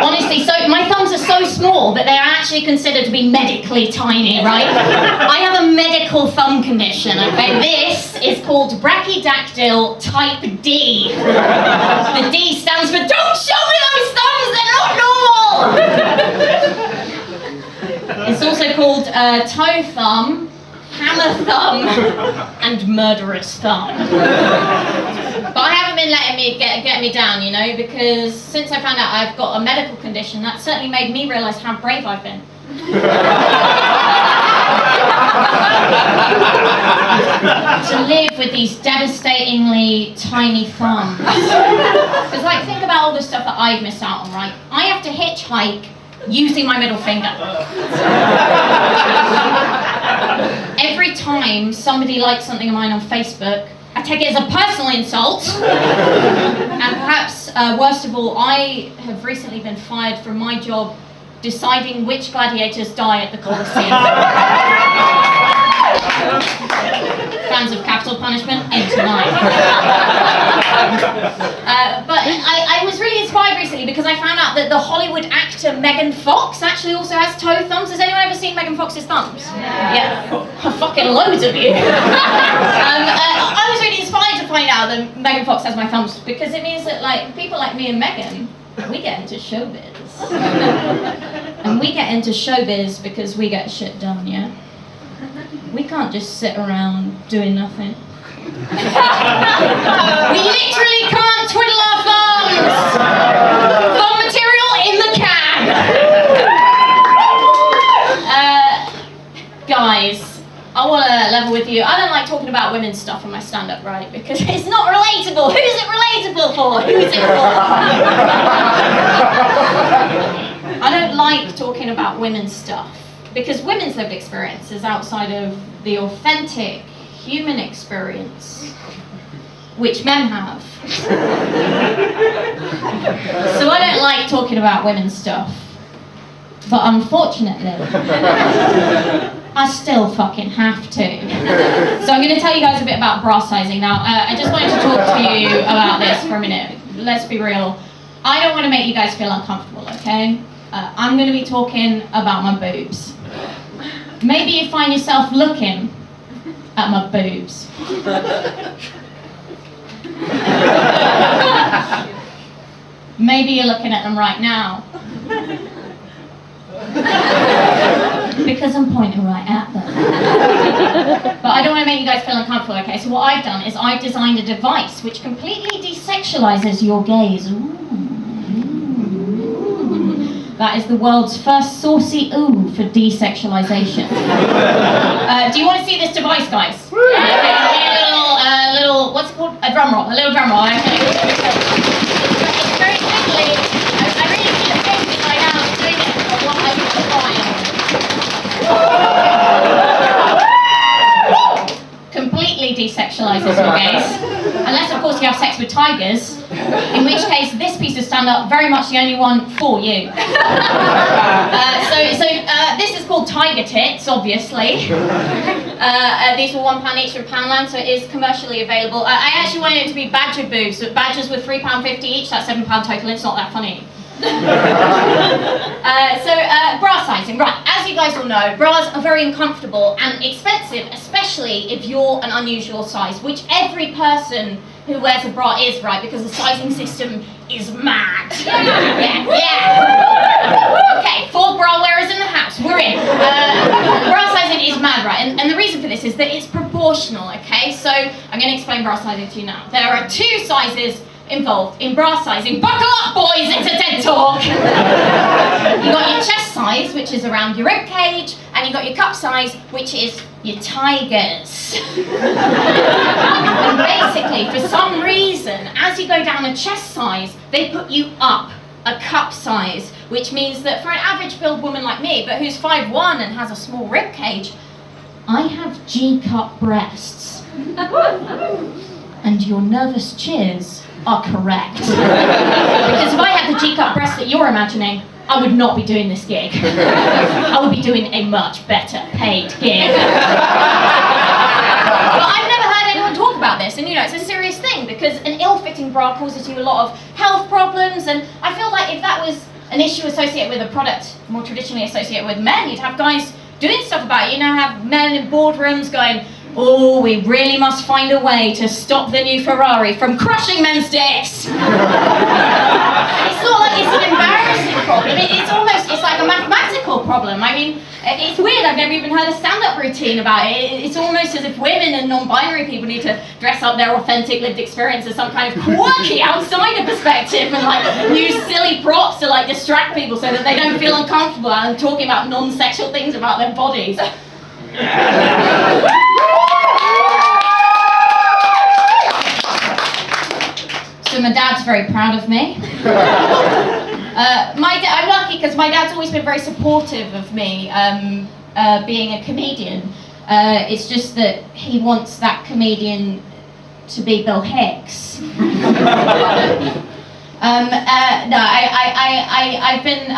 Honestly, so my thumbs are so small that they are actually considered to be medically tiny, right? I have a medical thumb condition, okay? This is called brachydactyl type D. The D stands for don't show me those thumbs, they're not normal! It's also called toe thumb, hammer thumb, and murderous thumb. But I haven't been letting me get me down, you know, because since I found out I've got a medical condition, that certainly made me realise how brave I've been. To live with these devastatingly tiny thumbs. Because, like, think about all the stuff that I've missed out on, right? I have to hitchhike using my middle finger. Every time somebody likes something of mine on Facebook, I take it as a personal insult. And perhaps, worst of all, I have recently been fired from my job deciding which gladiators die at the Colosseum. Fans of capital punishment, enter mine. But I was really inspired recently because I found out that the Hollywood actor Megan Fox actually also has toe thumbs. Has anyone ever seen Megan Fox's thumbs? Yeah. Fucking loads of you. I was really inspired to find out that Megan Fox has my thumbs because it means that like people like me and Megan, we get into showbiz.
And we get into showbiz because we get shit done, yeah? We can't just sit around doing nothing. We literally can't twiddle our thumbs! Thumb material in the can! Guys, I want to level with you. I don't like talking about women's stuff in my stand-up, right? Because it's not relatable. Who's it relatable for? Who's it for? I don't like talking about women's stuff because women's lived experience is outside of the authentic human experience which men have. So I don't like talking about women's stuff. But unfortunately, I still fucking have to. So I'm going to tell you guys a bit about bra sizing. Now, I just wanted to talk to you about this for a minute. Let's be real. I don't want to make you guys feel uncomfortable, okay? I'm going to be talking about my boobs. Maybe you find yourself looking at my boobs. Maybe you're looking at them right now. Because I'm pointing right at them. But I don't want to make you guys feel uncomfortable, okay? So what I've done is I've designed a device which completely desexualizes your gaze. Ooh. That is the world's first saucy ooh for desexualization. Do you want to see this device, guys? Okay, a little, what's it called? A drum roll, a little drum roll. Okay. It's very quickly. I really need to focus it right now. I'm doing it for what I was trying. Completely desexualizes your gaze. Unless, of course, you have sex with tigers, in which case this piece of stand-up very much the only one for you. This is called Tiger Tits, obviously. These were £1 each from Poundland, so it is commercially available. I actually wanted it to be badger boobs, but badgers were £3.50 each, that's £7 total, it's not that funny. Bra sizing, right, as you guys all know, bras are very uncomfortable and expensive, especially if you're an unusual size, which every person who wears a bra is, right, because the sizing system is mad. Yeah. Okay, 4 bra wearers in the house, we're in. Bra sizing is mad, right, and the reason for this is that it's proportional, okay, so I'm going to explain bra sizing to you now. There are 2 sizes involved in bra sizing. Buckle up, boys, it's a TED Talk! You've got your chest size, which is around your rib cage, and you've got your cup size, which is your tigers. And basically, for some reason, as you go down a chest size, they put you up a cup size, which means that for an average build woman like me, but who's 5'1" and has a small rib cage, I have G-cup breasts. And your nervous cheers are correct. Because if I had the G-cup breasts that you're imagining, I would not be doing this gig. I would be doing a much better paid gig. But I've never heard anyone talk about this, and you know, it's a serious thing because an ill-fitting bra causes you a lot of health problems, and I feel like if that was an issue associated with a product more traditionally associated with men, you'd have guys doing stuff about it. You know, have men in boardrooms going, oh, we really must find a way to stop the new Ferrari from crushing men's dicks. It's not like it's an embarrassing problem. It's like a mathematical problem. I mean, it's weird. I've never even heard a stand-up routine about it. It's almost as if women and non-binary people need to dress up their authentic lived experience as some kind of quirky outsider perspective and like use silly props to like distract people so that they don't feel uncomfortable and talking about non-sexual things about their bodies. So my dad's very proud of me. I'm lucky because my dad's always been very supportive of me being a comedian. It's just that he wants that comedian to be Bill Hicks. I've been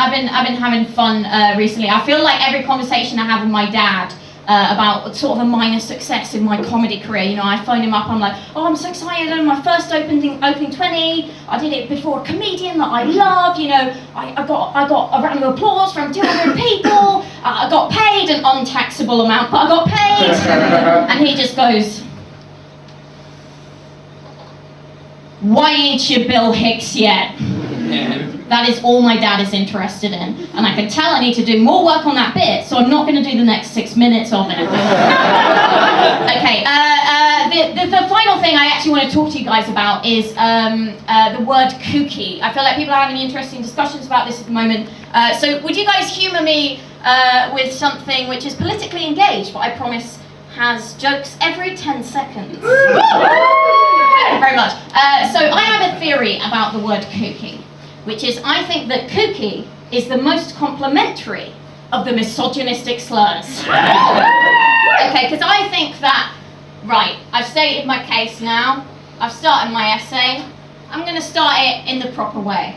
having fun recently. I feel like every conversation I have with my dad about sort of a minor success in my comedy career, you know, I phone him up, I'm like, oh, I'm so excited, I'm my first opening 20, I did it before a comedian that I love, you know, I got a round of applause from 200 people, I got paid an untaxable amount, but I got paid, and he just goes, why ain't you Bill Hicks yet?
That is all my dad is interested in. And I can tell I need to do more work on that bit, so I'm not going to do the next 6 minutes of it. Okay, the final thing I actually want to talk to you guys about is the word kooky. I feel like people are having interesting discussions about this at the moment. So would you guys humour me with something which is politically engaged, but I promise has jokes every 10 seconds. Thank you very much. So I have a theory about the word kooky, which is I think that kooky is the most complimentary of the misogynistic slurs. Okay, because I think that, right, I've stated my case now, I've started my essay, I'm going to start it in the proper way.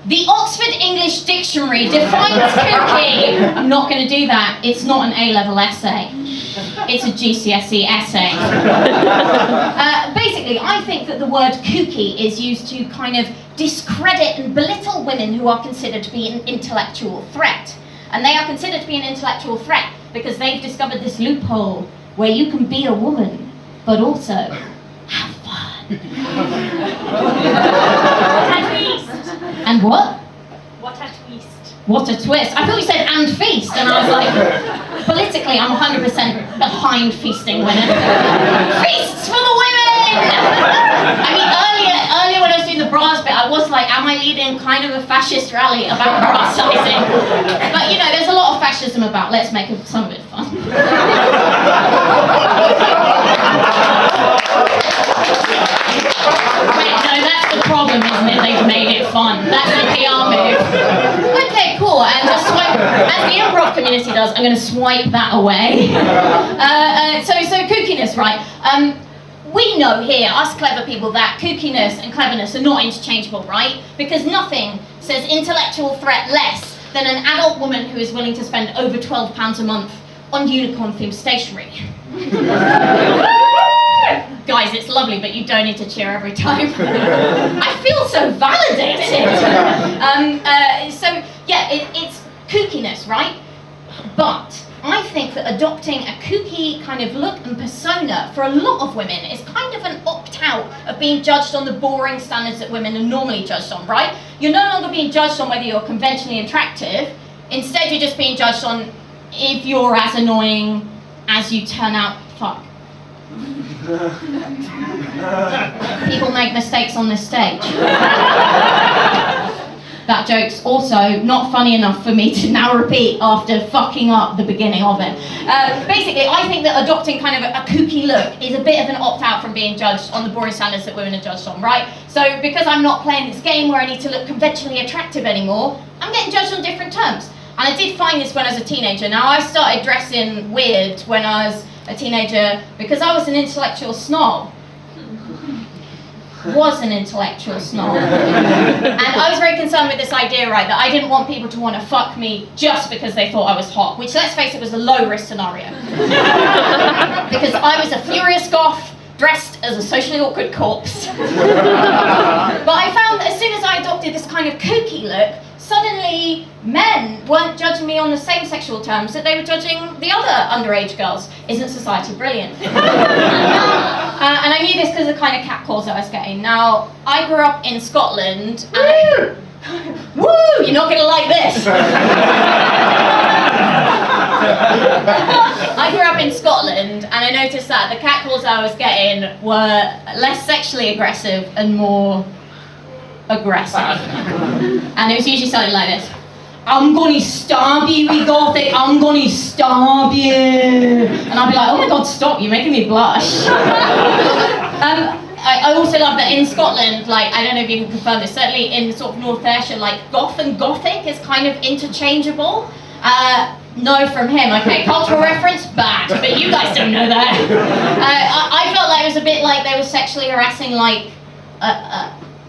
The Oxford English Dictionary defines kooky. I'm not going to do that. It's not an A-level essay. It's a GCSE essay. Basically, I think that the word kooky is used to kind of discredit and belittle women who are considered to be an intellectual threat. And they are considered to be an intellectual threat because they've discovered this loophole where you can be a woman, but also have fun. And what?
What a twist.
What a twist. I thought you said and feast, and I was like, politically, I'm 100% behind feasting women. Feasts for the women! I mean, earlier when I was doing the bras bit, I was like, am I leading kind of a fascist rally about bra sizing? But you know, there's a lot of fascism about, let's make some of it fun. Wait, no, that's the problem, isn't it? They've made it fun. That's the PR move. Okay, cool. And just swipe, as the improv community does, I'm going to swipe that away. So kookiness, right? We know here, us clever people, that kookiness and cleverness are not interchangeable, right? Because nothing says intellectual threat less than an adult woman who is willing to spend over £12 a month on unicorn-themed stationery. Guys, it's lovely, but you don't need to cheer every time. I feel so validated. So, yeah, it's kookiness, right? But I think that adopting a kooky kind of look and persona for a lot of women is kind of an opt-out of being judged on the boring standards that women are normally judged on, right? You're no longer being judged on whether you're conventionally attractive. Instead, you're just being judged on if you're as annoying as you turn out. Fuck. People make mistakes on this stage. That joke's also not funny enough for me to now repeat after fucking up the beginning of it. Basically, I think that adopting kind of a kooky look is a bit of an opt-out from being judged on the boring standards that women are judged on, right? So because I'm not playing this game where I need to look conventionally attractive anymore, I'm getting judged on different terms. And I did find this when I was a teenager. Now, I started dressing weird when I was a teenager because I was an intellectual snob. And I was very concerned with this idea, right, that I didn't want people to want to fuck me just because they thought I was hot, which, let's face it, was a low-risk scenario. Because I was a furious goth, dressed as a socially awkward corpse. But I found that as soon as I adopted this kind of kooky look, suddenly men weren't judging me on the same sexual terms that they were judging the other underage girls. Isn't society brilliant? And I knew this because of the kind of catcalls I was getting. Now, I grew up in Scotland, and woo! You're not gonna like this! I grew up in Scotland, and I noticed that the catcalls I was getting were less sexually aggressive and more aggressive. And it was usually something like this. I'm gonna stab you, we gothic, I'm gonna stab you. And I'd be like, oh my god, stop, you're making me blush. I also love that in Scotland, like, I don't know if you can confirm this, certainly in sort of North Ayrshire, like, goth and gothic is kind of interchangeable. No from him, okay, cultural reference, bad, but you guys don't know that. I felt like it was a bit like they were sexually harassing, like,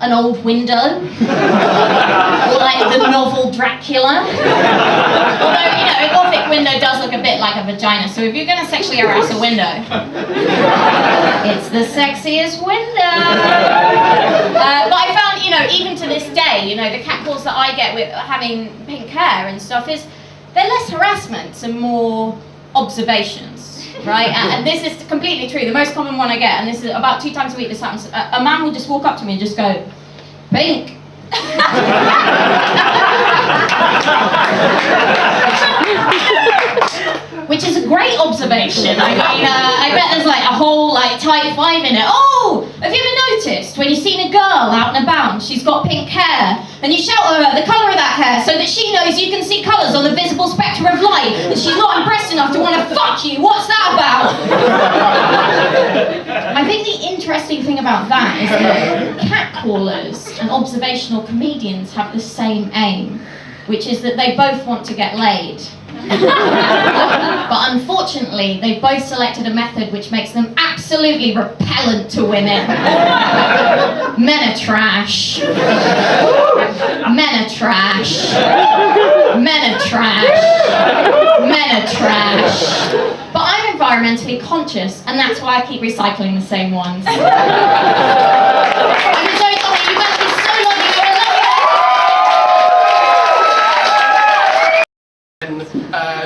an old window, or like the novel Dracula. Although, you know, a gothic window does look a bit like a vagina, so if you're going to sexually harass a window, it's the sexiest window. But I found, you know, even to this day, you know, the catcalls that I get with having pink hair and stuff is, they're less harassments and more observations. Right, and this is completely true. The most common one I get, and this is about 2 times a week this happens, a man will just walk up to me and just go, pink, Which is a great observation. I mean, I bet there's like a whole like type 5 in it. Oh, have you ever noticed when you've seen a girl out and about and she's got pink hair and you shout at her the colour of that hair so that she knows you can see colours on the visible spectrum of light and she's not impressed enough to want to fuck you? What's that about? I think the interesting thing about that is that catcallers and observational comedians have the same aim, which is that they both want to get laid. But unfortunately, they've both selected a method which makes them absolutely repellent to women. Men are trash. Men are trash. Men are trash. Men are trash. But I'm environmentally conscious, and that's why I keep recycling the same ones. I'm enjoying talking to you guys. It's so lovely. I love you.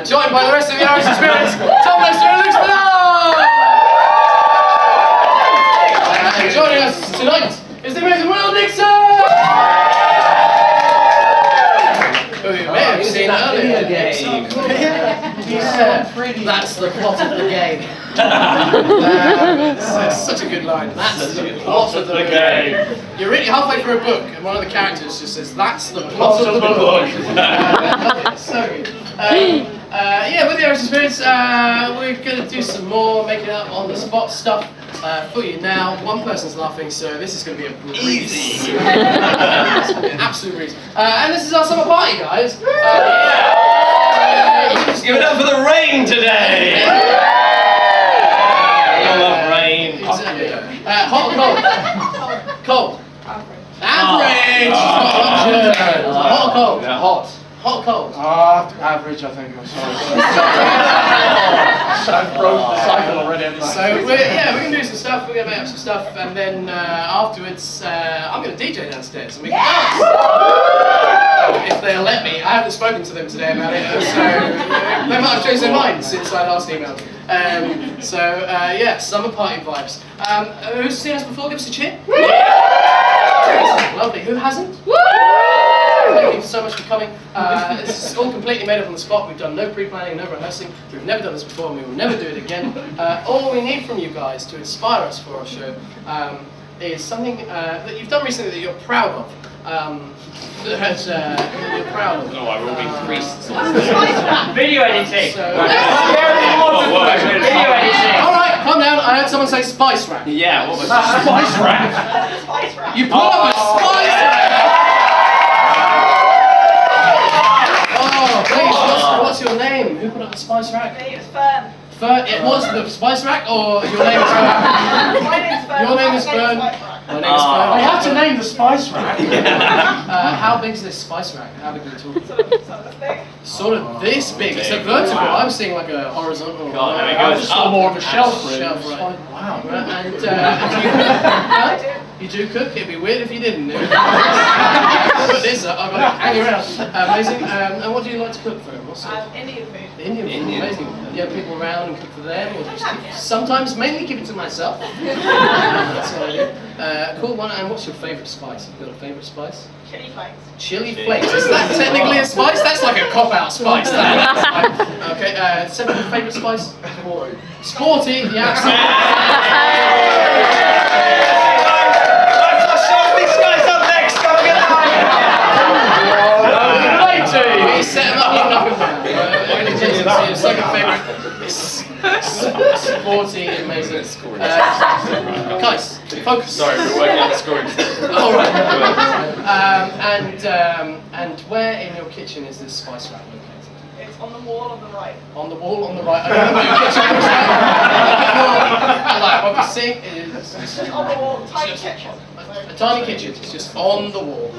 Joined by the rest of the Irish Experience, Tom Lester and Luke Spinall! Joining us tonight is the amazing Will Dixon! Who you may have seen earlier. That's the plot of the game. That's such a good line. That's the plot of the game. You're really halfway through a book and one of the characters just says, that's the plot of the book. So good. Yeah, with the Irish Experience, we're going to do some more making up on the spot stuff for you now. One person's laughing, so this is going to be a breeze. Easy. It's going to be an absolute breeze. And this is our summer party, guys.
Give it up for the rain today! I love rain.
Exactly. Hot or cold? Cold. Average! Hot or cold?
Yeah, hot.
Hot or cold?
Average, I think. I'm sorry. I've broken the cycle already.
So we're going to do some stuff. We're going to make up some stuff, and then afterwards, I'm going to DJ downstairs and we can dance. If they'll let me. I haven't spoken to them today about it, so they might have changed their minds since I last emailed. Yeah, summer party vibes. Who's seen us before? Give us a cheer. Lovely. Who hasn't? Thank you so much for coming. This is all completely made up on the spot. We've done no pre-planning, no rehearsing. We've never done this before, and we will never do it again. All we need from you guys to inspire us for our show is something that you've done recently that you're proud of. That you're proud of.
No, I will be priests.
Video editing!
Video editing! Alright, calm down. I heard someone say spice rack.
Yeah, what was that?
Spice rack!
You pull up a spice rack! Oh, please, what's your name? Who put up the spice rack?
My name is Fern.
Fern, it was the spice rack, or your name is Fern?
My name is Fern.
Your name is Fern. My name is Fern.
I have to name the spice rack.
How big is this spice rack? How big are we talking?
Sort of this big.
Sort of this big. It's a vertical.
Wow.
I'm seeing like a horizontal.
God, there we
I
go.
just saw more of a shelf, really.
Shelf,
It's
right.
like, wow.
And do you cook?
I
You do cook? It'd be weird if you didn't. Put this up. I've got to hang around. Amazing. And what do you like to cook for them? What's
do. Indian food.
Indian food, amazing. You have people around and cook for them, or just sometimes mainly keep it to myself. That's what I do. Cool one. And what's your favourite spice? You've got a favourite spice?
Chili flakes.
Chili flakes. Is that technically a spice? That's like a cop-out spice. Okay. Second favourite spice? Sporty. Sporty. Yeah.
These guys up next! Have a good night!
He set him up enough of that. Your second favourite is sporty, amazing. Guys, focus.
Sorry, we're working on the scoring.
Alright. And where in your kitchen is this spice rack located?
It's on the wall on the right.
On the wall on the right. I don't know what your kitchen looks like. Like what we see is
On the wall, tiny kitchen.
a tiny kitchen. It's just on the wall.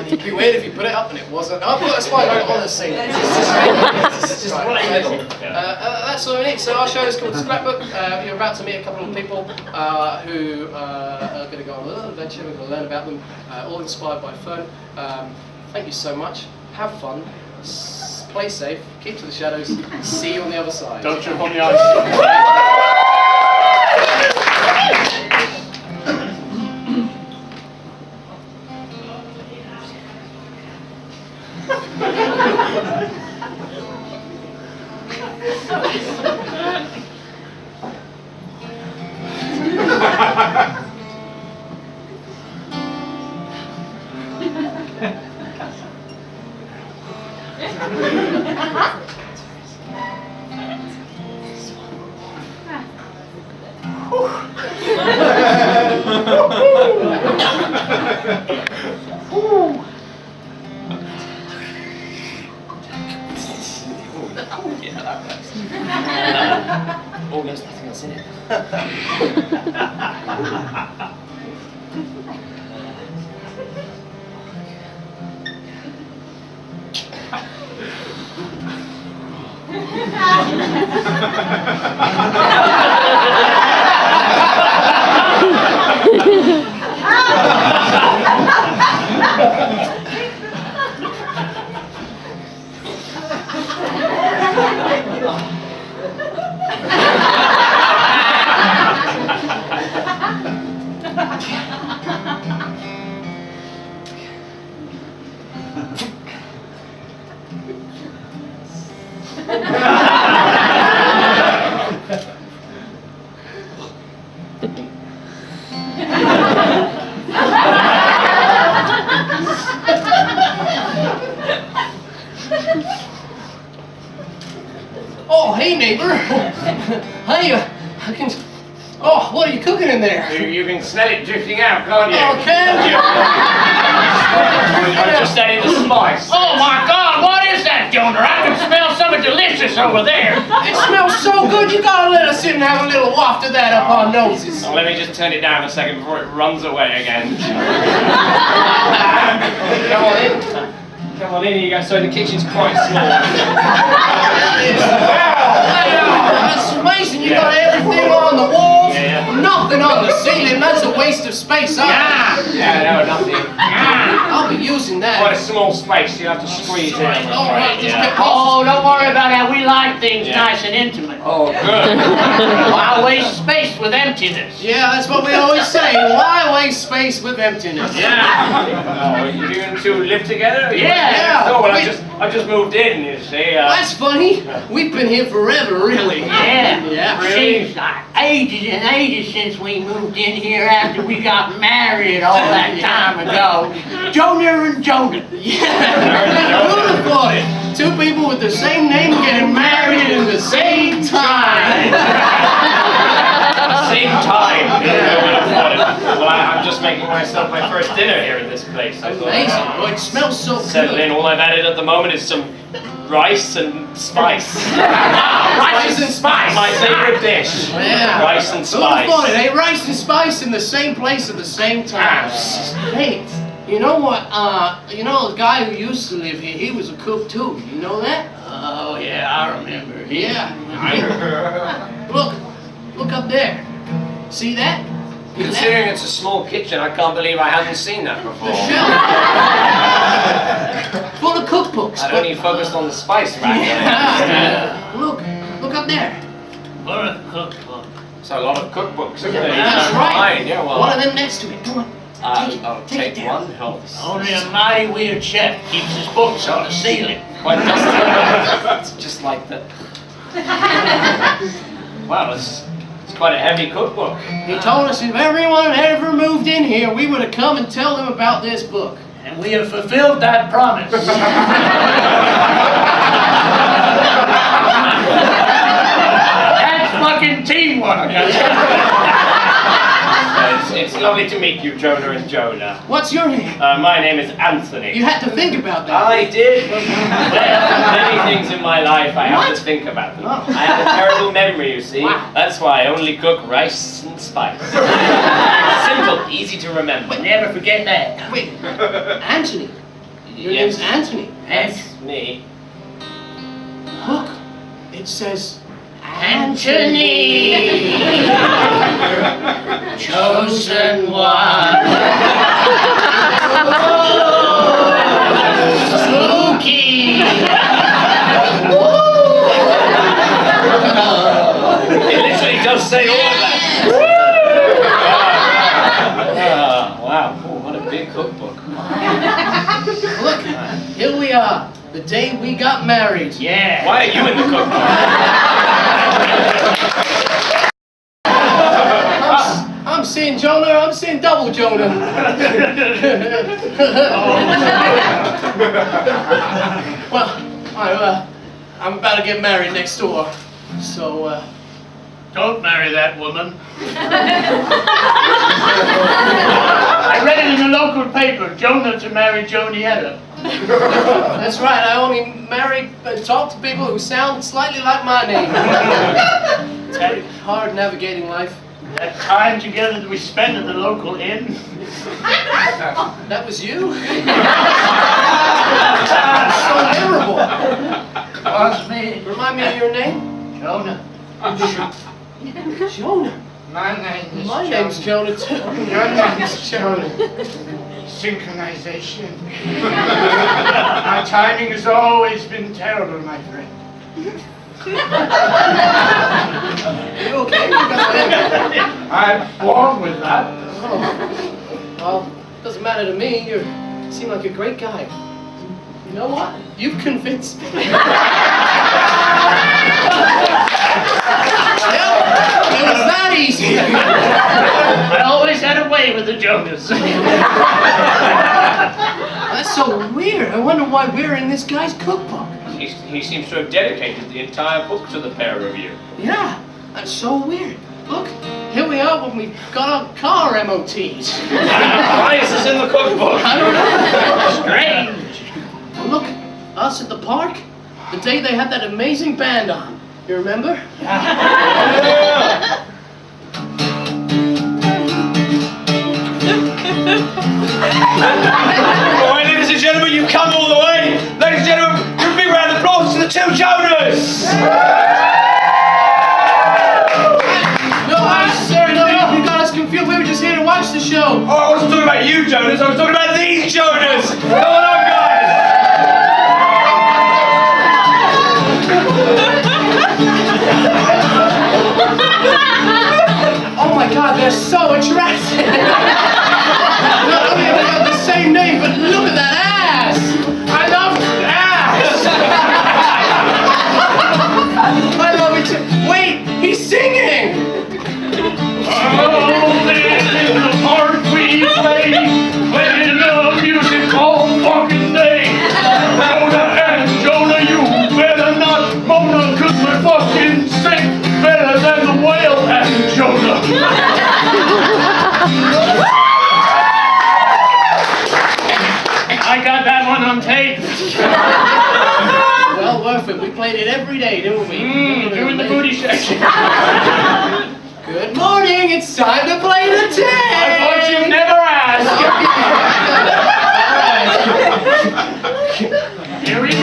It'd be weird if you put it up and it wasn't. I'll put a spice rack on the sink. It's just right in the middle. That's all we need. So our show is called Scrapbook. You're about to meet a couple of people who are going to go on a little adventure. We're going to learn about them. All inspired by Fern. Thank you so much. Have fun. Play safe. Keep to the shadows. See you on the other side.
Don't trip on the ice.
Oh, there's nothing else in it.
Oh, hey neighbor. Hey, I can. Oh, what are you cooking in there?
You can smell it drifting out, can't you?
Oh, can you?
I'm just adding the spice.
Oh my God, what is that, Jonah? I can smell something delicious over there.
It smells so good, you gotta let us in and have a little waft of that up our noses.
Oh, let me just turn it down a second before it runs away again. Come on in. Come on in, you guys. So the kitchen's quite small.
That's amazing, you got everything on the walls, nothing on the ceiling, that's a waste of space, huh?
Yeah, no, nothing.
I'll be using that.
Quite a small space, you have to squeeze in.
Alright, just get
Oh, don't worry about that. We like things nice and intimate.
Oh, good.
Why waste space with emptiness?
Yeah, that's what we always say. Why waste space with emptiness?
Oh, you two live together?
Yeah.
Oh, well, I just moved in, you see.
That's funny. We've been here forever, really.
Yeah.
Yeah.
Seems like ages and ages since we moved in here after we got married all that time ago. Jonah and Jonah.
Yeah. Who'd have thought it? Two people with the same name getting married at the same time.
Same time. Well, I'm just making myself my first dinner here in this place.
Amazing. Oh, it smells so
Settle in.
good.
All I've added at the moment is some rice and spice.
Rice and spice.
My favorite dish.
Yeah.
Rice and
Who'd have thought it,
spice.
eh? Rice and spice in the same place at the same time. Hey, you know what? You know the guy who used to live here, he was a cook too. You know that?
Oh, yeah, I remember.
Yeah. Look up there. See that?
Considering it's a small kitchen, I can't believe I haven't seen that before.
The shelf. Full of cookbooks.
I'd only focused on the spice rack.
Yeah. Look up there.
What a cookbook.
So a lot of cookbooks. Isn't there?
That's right.
Fine, yeah, well.
One of them next to it. Come on.
I'll take one. Helps.
Only a mighty weird chef keeps his books on the ceiling.
Quite it's just like that. Wow, it's quite a heavy cookbook.
He told us if everyone had ever moved in here, we would have come and tell them about this book.
And we have fulfilled that promise. That's fucking teamwork.
It's lovely to meet you, Jonah and Jonah.
What's your name?
My name is Anthony.
You had to think about that.
I did. Well, many things in my life I have to think about them.
Oh.
I have a terrible memory, you see.
Wow.
That's why I only cook rice and spice. Simple, easy to remember.
Never forget that.
Wait, Anthony. Your
Yes.
name's Anthony.
That's me.
Look, it says
Anthony, chosen one. Spooky.
It literally does say all of that. Wow, oh, what a big cookbook.
Look, here we are. The day we got married.
Yeah.
Why are you in the cookbook?
I'm seeing Jonah, I'm seeing double Jonah. Well, I'm about to get married next door. So,
Don't marry that woman. I read it in the local paper, Jonah to marry Jonietta.
that's right, I only talk to people who sound slightly like my name. It's hard navigating life.
That time together that we spent at the local inn.
That was you? So memorable.
Was me.
Remind me of your name?
Jonah.
Jonah.
My name is
My name's Jonah too.
Your name is Jonah. Synchronization. My timing has always been terrible, my friend.
Are you okay? You got
I'm born with that.
Oh. Well, doesn't matter to me. You seem like a great guy. You know what? You've convinced me. Well, it was that easy.
I always had a way with the Jonas.
That's so weird. I wonder why we're in this guy's cookbook.
He seems to have dedicated the entire book to the pair of you.
Yeah, that's so weird. Look, here we are when we got our car MOT'd.
Why is this in the cookbook?
I don't know.
Strange.
Well, look, us at the park, the day they had that amazing band on. You remember?
Alright, ladies and gentlemen, you've come all the way. Ladies and gentlemen, give a big round of applause to the two Jonas.
No, I'm sorry, no, you got us confused. We were just here to watch the show.
Oh, I wasn't talking about you, Jonas. I was talking about these Jonas. Come on, guys.
Oh my God, they're so attractive. Not only have they got the same name, but look at that ass. I love ass. I love it too. Wait, he's singing.
Oh, this is the part we play, playing the music all fucking day. Jonah and Jonah, you better not Mona, 'cause we're fucking sick, better than the whale and Jonah. I got that one on tape.
Well, worth it. We played it every day, didn't we?
Doing the booty section.
Good morning. It's time to play the tape.
I thought you'd never ask. Here we go.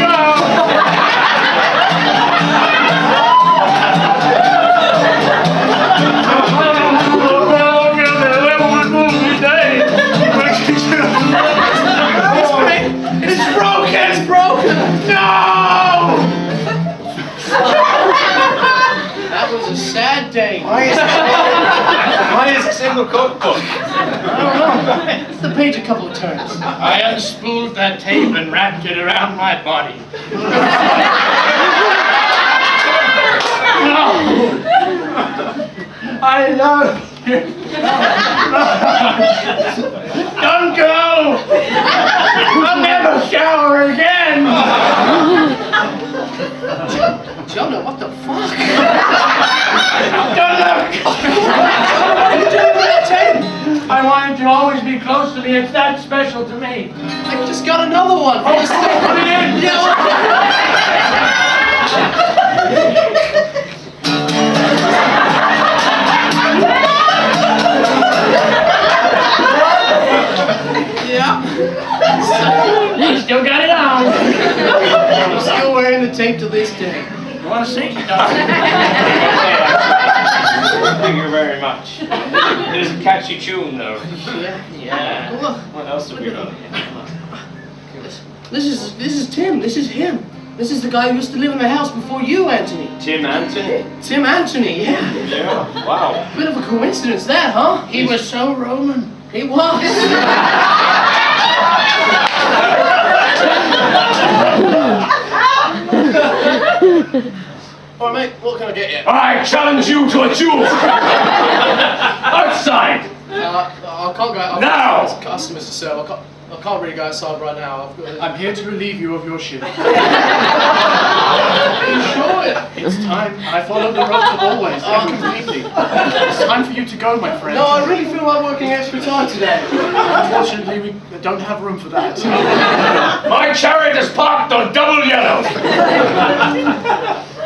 It's broken! It's broken!
No!
That was a sad day.
Why is this in the cookbook?
I don't know. It's the page a couple of turns.
I unspooled that tape and wrapped it around my body. No! I love you. Don't go! I'll never shower again!
Jonah, what the fuck?
Don't look!
What are you doing with that tape?
I wanted to always be close to me. It's that special to me.
I just got another one.
Oh, put it in!
Yeah.
You still got it on.
I'm still wearing the tape to this day.
You want to sing, darling?
Thank you very much. It is a catchy tune, though.
Yeah.
Look,
What else have we got?
this is Tim. This is him. This is the guy who used to live in the house before you, Anthony.
Tim Anthony?
Tim Anthony, yeah.
Yeah. Wow.
Bit of a coincidence, that, huh?
He was so Roman.
He was. Alright, mate, what can I get you?
I challenge you to a duel! Outside!
I can't go out.
Now!
There's customers to serve. I can't really go outside right now.
I'm here to relieve you of your shift.
Are you sure?
It's time. I follow the route always, completely. It's time for you to go, my friend.
No, I really feel like working extra time today.
Unfortunately, we don't have room for that.
My chariot is parked on double yellow!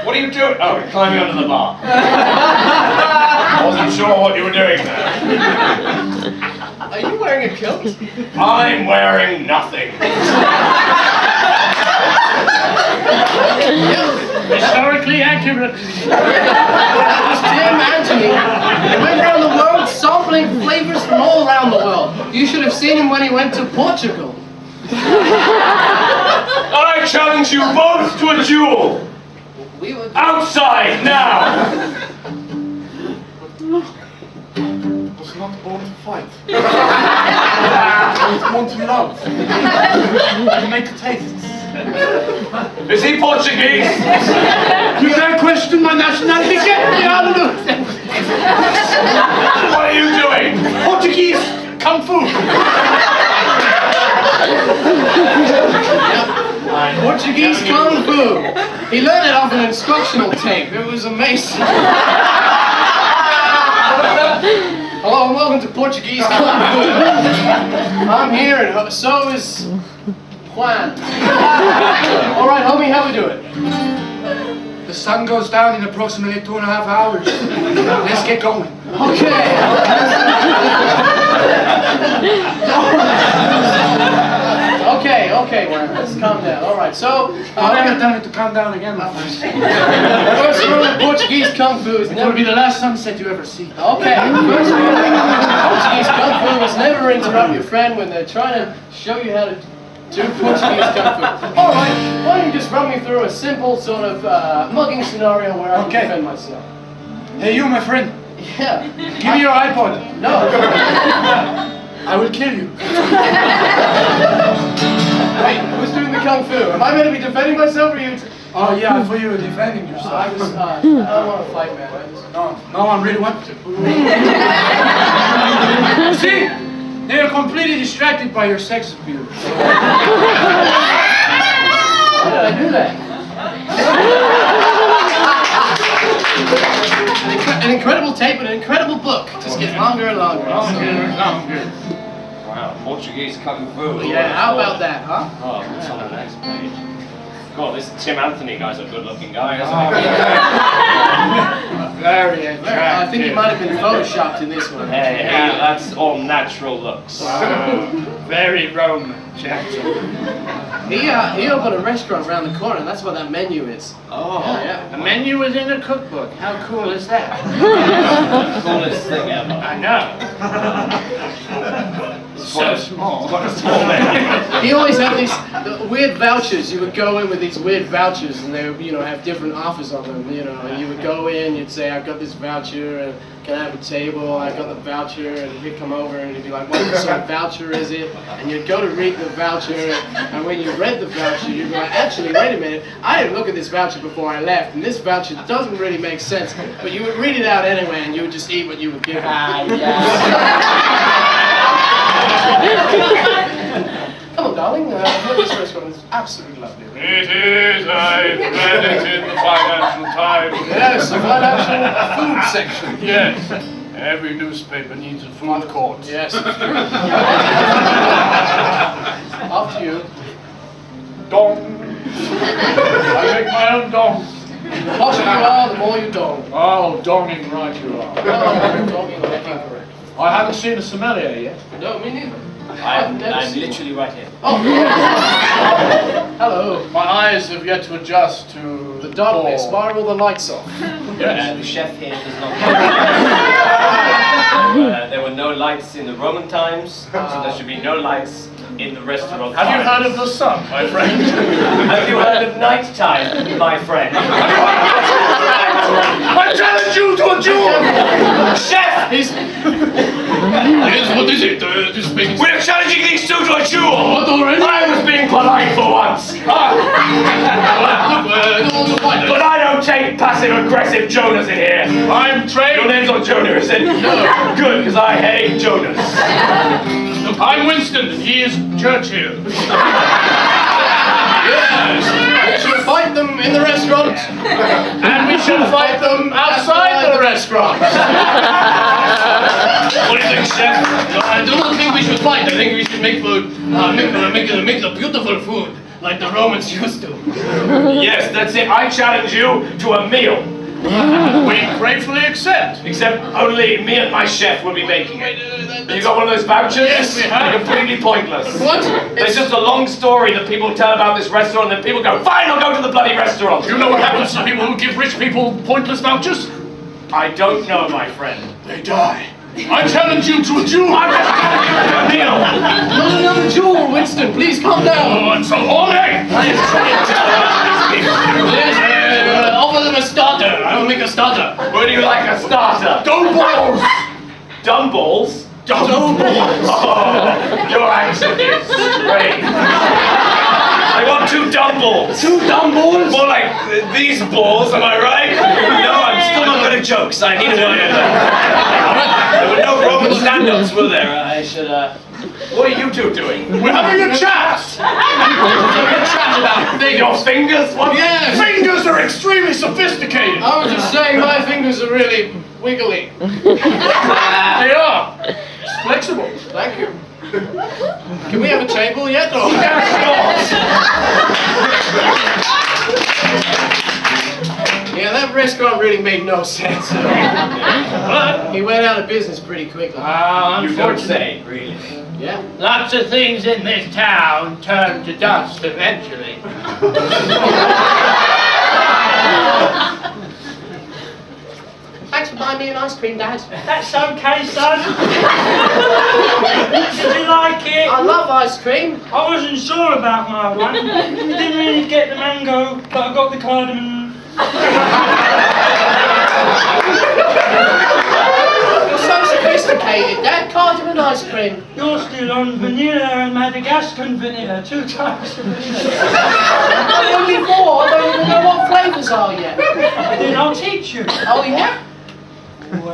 What are you doing? Oh, you're climbing under the bar. I wasn't sure what you were doing there.
Are you wearing a kilt?
I'm wearing nothing.
Historically accurate.
That was Tim Anthony. He went around the world sampling flavors from all around the world. You should have seen him when he went to Portugal.
I challenge you both to a duel! Outside, now!
I was not born to fight. I was born to love. And make tastes.
Is he Portuguese?
You dare question my nationality? Get me out of the...
What are you doing?
Portuguese Kung Fu.
Portuguese Kung Fu. He learned it off an instructional tape. It was amazing. Hello and welcome to Portuguese Kung Fu. I'm here and so is Juan. Alright, homie, how we doing?
The sun goes down in approximately 2.5 hours. Let's get going.
Okay. Okay, Juan, let's calm down. Alright, so...
I'll never tell you to calm down again, my friend.
First rule of Portuguese Kung Fu is
It
never...
will be the last sunset you ever see.
Okay, first rule of Portuguese Kung Fu is never interrupt your friend when they're trying to show you how to do Portuguese Kung Fu. Alright, why don't you just run me through a simple sort of mugging scenario where I can defend myself.
Hey, you, my friend.
Yeah.
Give me your iPod.
No.
I will kill you.
Wait, who's doing the Kung Fu? Am I meant to be defending myself or you?
Oh, yeah, I thought you were defending yourself.
I don't want to fight, man.
No one really wants to. See? They are completely distracted by your sex appeal.
Why did I do that? An incredible tape and an incredible book. Just gets longer and longer.
Longer.
Wow, Portuguese Kung Fu.
Yeah, how about that, huh?
Oh, what's on the next page? God, this Tim Anthony guy's a good-looking guy, isn't he?
Very attractive.
I think he might have been photoshopped in this one.
Hey, that's all natural looks.
Very Roman, gentle.
He opened a restaurant around the corner, and that's what that menu is.
Oh,
yeah.
The menu is in a cookbook. How cool is that?
Coolest thing ever.
I know. So small.
Quite a small menu.
He always had these weird vouchers. You would go in with these weird vouchers, and they would, have different offers on them. And you would go in, you'd say, "I've got this voucher, and can I have a table? I got the voucher," and he'd come over, and he'd be like, "What sort of voucher is it?" And you'd go to read the voucher, and when you read the voucher, you'd be like, "Actually, wait a minute. I didn't look at this voucher before I left, and this voucher doesn't really make sense." But you would read it out anyway, and you would just eat what you were given. Come on, darling. This restaurant is absolutely lovely.
It is, I read it in the Financial Times.
Yes, the financial food section.
Yes, every newspaper needs a food court.
Yes. After you.
Dong. I make my own dong.
The posher you are, the more you dong.
Oh, donging right you are.
Donging incorrect.
I haven't seen a sommelier yet.
No, me neither.
I'm literally right here.
Oh, hello.
My eyes have yet to adjust to
The darkness. Spiral the lights off.
The chef here does not. There were no lights in the Roman times, so there should be no lights in the restaurant.
Have you heard of the sun, my friend?
Have you heard of nighttime, my friend?
I challenge you to a duel!
Chef!
Yes, what is it? This big...
We're challenging these two to a duel!
What already?
I was being polite for once. But I don't take passive-aggressive Jonas in here. I'm trained. Your name's not Jonah, is it? No. Good, because I hate Jonas.
Look, I'm Winston, and he is Churchill.
Yes, we should fight them in the restaurant.
And we should fight them outside the restaurant.
What do you think, Chef?
I do not think we should fight. I think we should make food, make the beautiful food like the Romans used to.
Yes, that's it. I challenge you to a meal.
We gratefully accept.
Except only me and my chef will be making it. You got one of those vouchers?
Yes, we have.
They're completely pointless.
What?
There's just a long story that people tell about this restaurant, and then people go, fine, I'll go to the bloody restaurant.
You know what happens to people who give rich people pointless vouchers?
I don't know, my friend.
They die. I challenge you to a duel.
I'm just telling you to a meal.
Not another duel, Winston. Please calm down.
Oh, I'm so horny.
Offer them a starter. I will make a starter.
Would you like a starter?
Dumb balls.
Dumb balls?
Dumb balls.
Oh, your accent is great. I want 2 dumb balls.
2 dumb balls?
More like these balls, am I right? No, I'm still not good at jokes. I need to know there were no Roman stand-ups, were there? I should, what are you two doing?
We're having a chat.
Having a chat about your fingers? What?
Yes.
Fingers are extremely sophisticated.
I was just saying my fingers are really wiggly.
They are. It's flexible.
Thank you. Can we have a table yet? Or? Yeah, that restaurant really made no sense. He went out of business pretty quickly.
You don't say, really.
Yeah.
Lots of things in this town turn to dust eventually.
Thanks for buying me an ice cream, Dad.
That's okay, son. Did you like it?
I love ice cream.
I wasn't sure about my one. Didn't really get the mango, but I got the cardamom.
You're so sophisticated, Dad. Cardamom ice cream.
You're still on vanilla and Madagascan vanilla, 2 types of vanilla.
Only 4. I don't even know what flavours are yet.
Then I'll teach you.
Oh, yeah?
Well,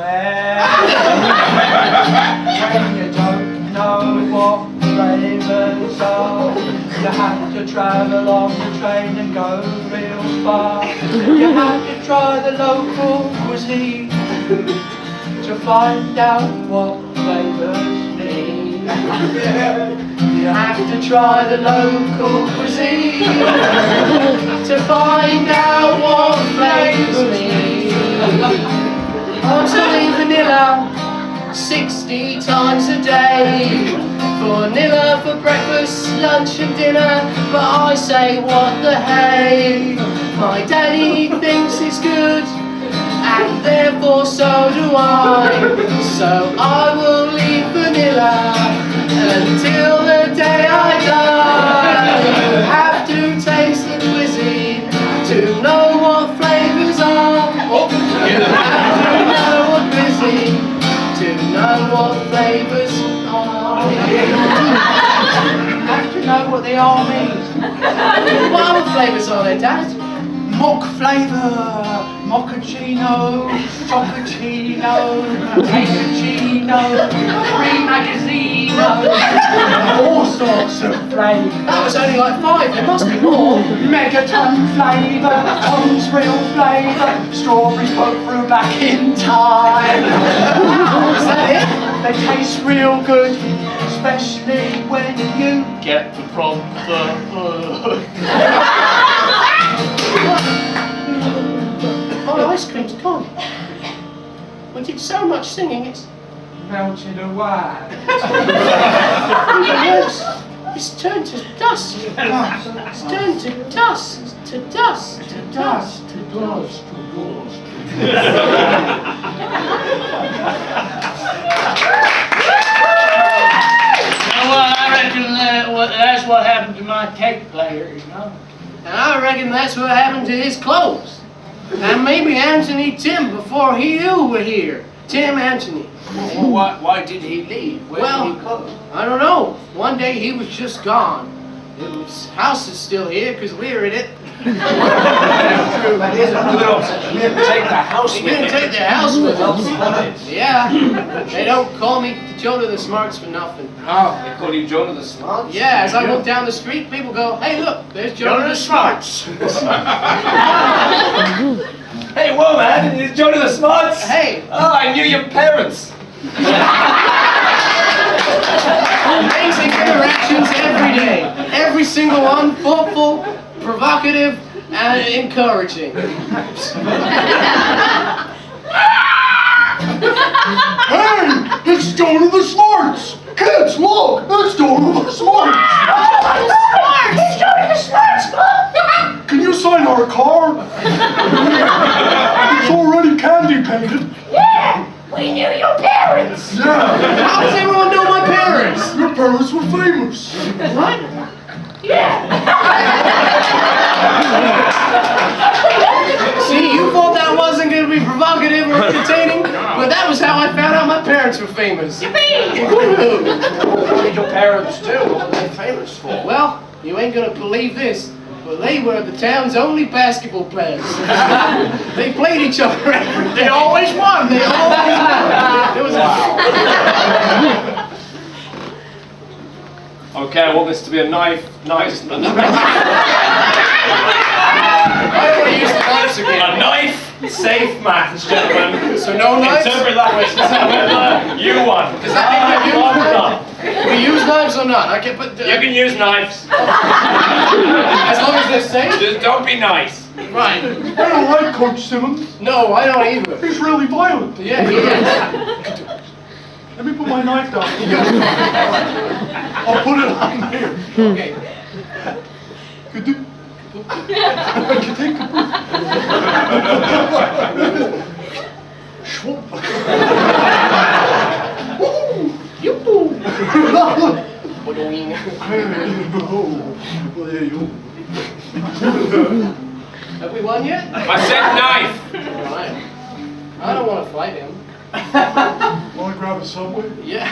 when you don't know what flavours are, you have to travel on the train and go real far. You have to try the local cuisine to find out what flavours mean. You have to try the local cuisine to find out what flavours mean. I'm selling vanilla 60 times a day. Vanilla for breakfast, lunch and dinner. But I say what the hey. My daddy thinks it's good, and therefore so do I. So I will leave vanilla until the day I die. You have to taste the cuisine to know what flavours are. You have to know what cuisine to know what flavours are. You have to know what they all mean. What other flavours are there, Dad? Mock flavour, mochaccino, chocolatino, cappuccino, pre-magazzino, all sorts of flavours. That was only like 5, there must be more. Megaton flavour, Tom's real flavour, strawberries put through back in time. Is that it? They taste real good, especially when you
Get them from the hood.
Oh, the ice cream's gone. We did so much singing, it's
melted away.
even worse. It's turned to dust. It's turned to dust. To dust. To dust. To dust. To dust.
Well, I reckon that's what happened to my tape player, you know.
And I reckon that's what happened to his clothes. And maybe Anthony Tim before you were here. Tim Anthony.
Well, why did he leave? Where did he go?
I don't know. One day he was just gone. His house is still here because we're in it.
That is a good observation. We didn't take the house
We
with
didn't
him.
take the house with
Well
us.
spotted.
Yeah, they don't call me Jonah the Smarts for nothing.
Oh, they call you Jonah the Smart?
Yeah, as I walk down the street, people go, "Hey, look, there's Jonah the Smarts."
Hey, whoa, man, it's Jonah the Smarts.
Hey.
Oh, I knew your parents.
Amazing interactions every day. Every single one thoughtful, provocative, and encouraging.
Hey, it's Jonah the Smarts! Kids, look, it's Jonah the Smarts! Can you sign our car? It's already candy painted.
Yeah, we knew your parents.
Yeah.
How does everyone know my parents?
Your parents were famous.
What? See, you thought that wasn't going to be provocative or entertaining, but that was how I found out my parents were famous.
What did your parents do? What were they famous for?
Well, you ain't going to believe this, but they were the town's only basketball players. They played each other every day. They always won. They always won. It was
Okay, I want this to be a nice.
I don't want to use the knives again.
A knife safe match, gentlemen.
So no knives?
Interpret that way. You won.
Does that mean that we use knives or not? I can put.
You can use knives.
As long as they're safe.
Just don't be nice.
Right.
I don't like Coach Simmons.
No, I don't either.
He's really violent.
Yeah, he is.
Let me put my knife down. I'll put it on here.
Okay. Have we won yet?
I said knife.
Alright. I don't want to fight him.
Want to grab a Subway?
Yeah.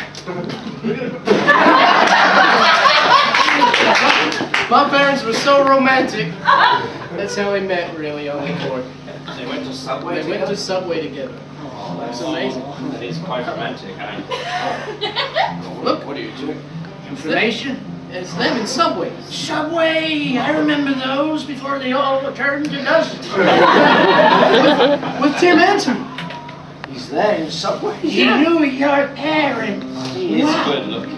My parents were so romantic. That's how we met, really, on the court.
They went to Subway
They went to Subway together. That's amazing.
That is quite romantic, eh?
Look.
What are you doing?
Information? It's them in Subway.
Subway! I remember those before they all turned to dust.
With Tim Anton.
He's there in Subway.
He knew your parents.
He is good looking.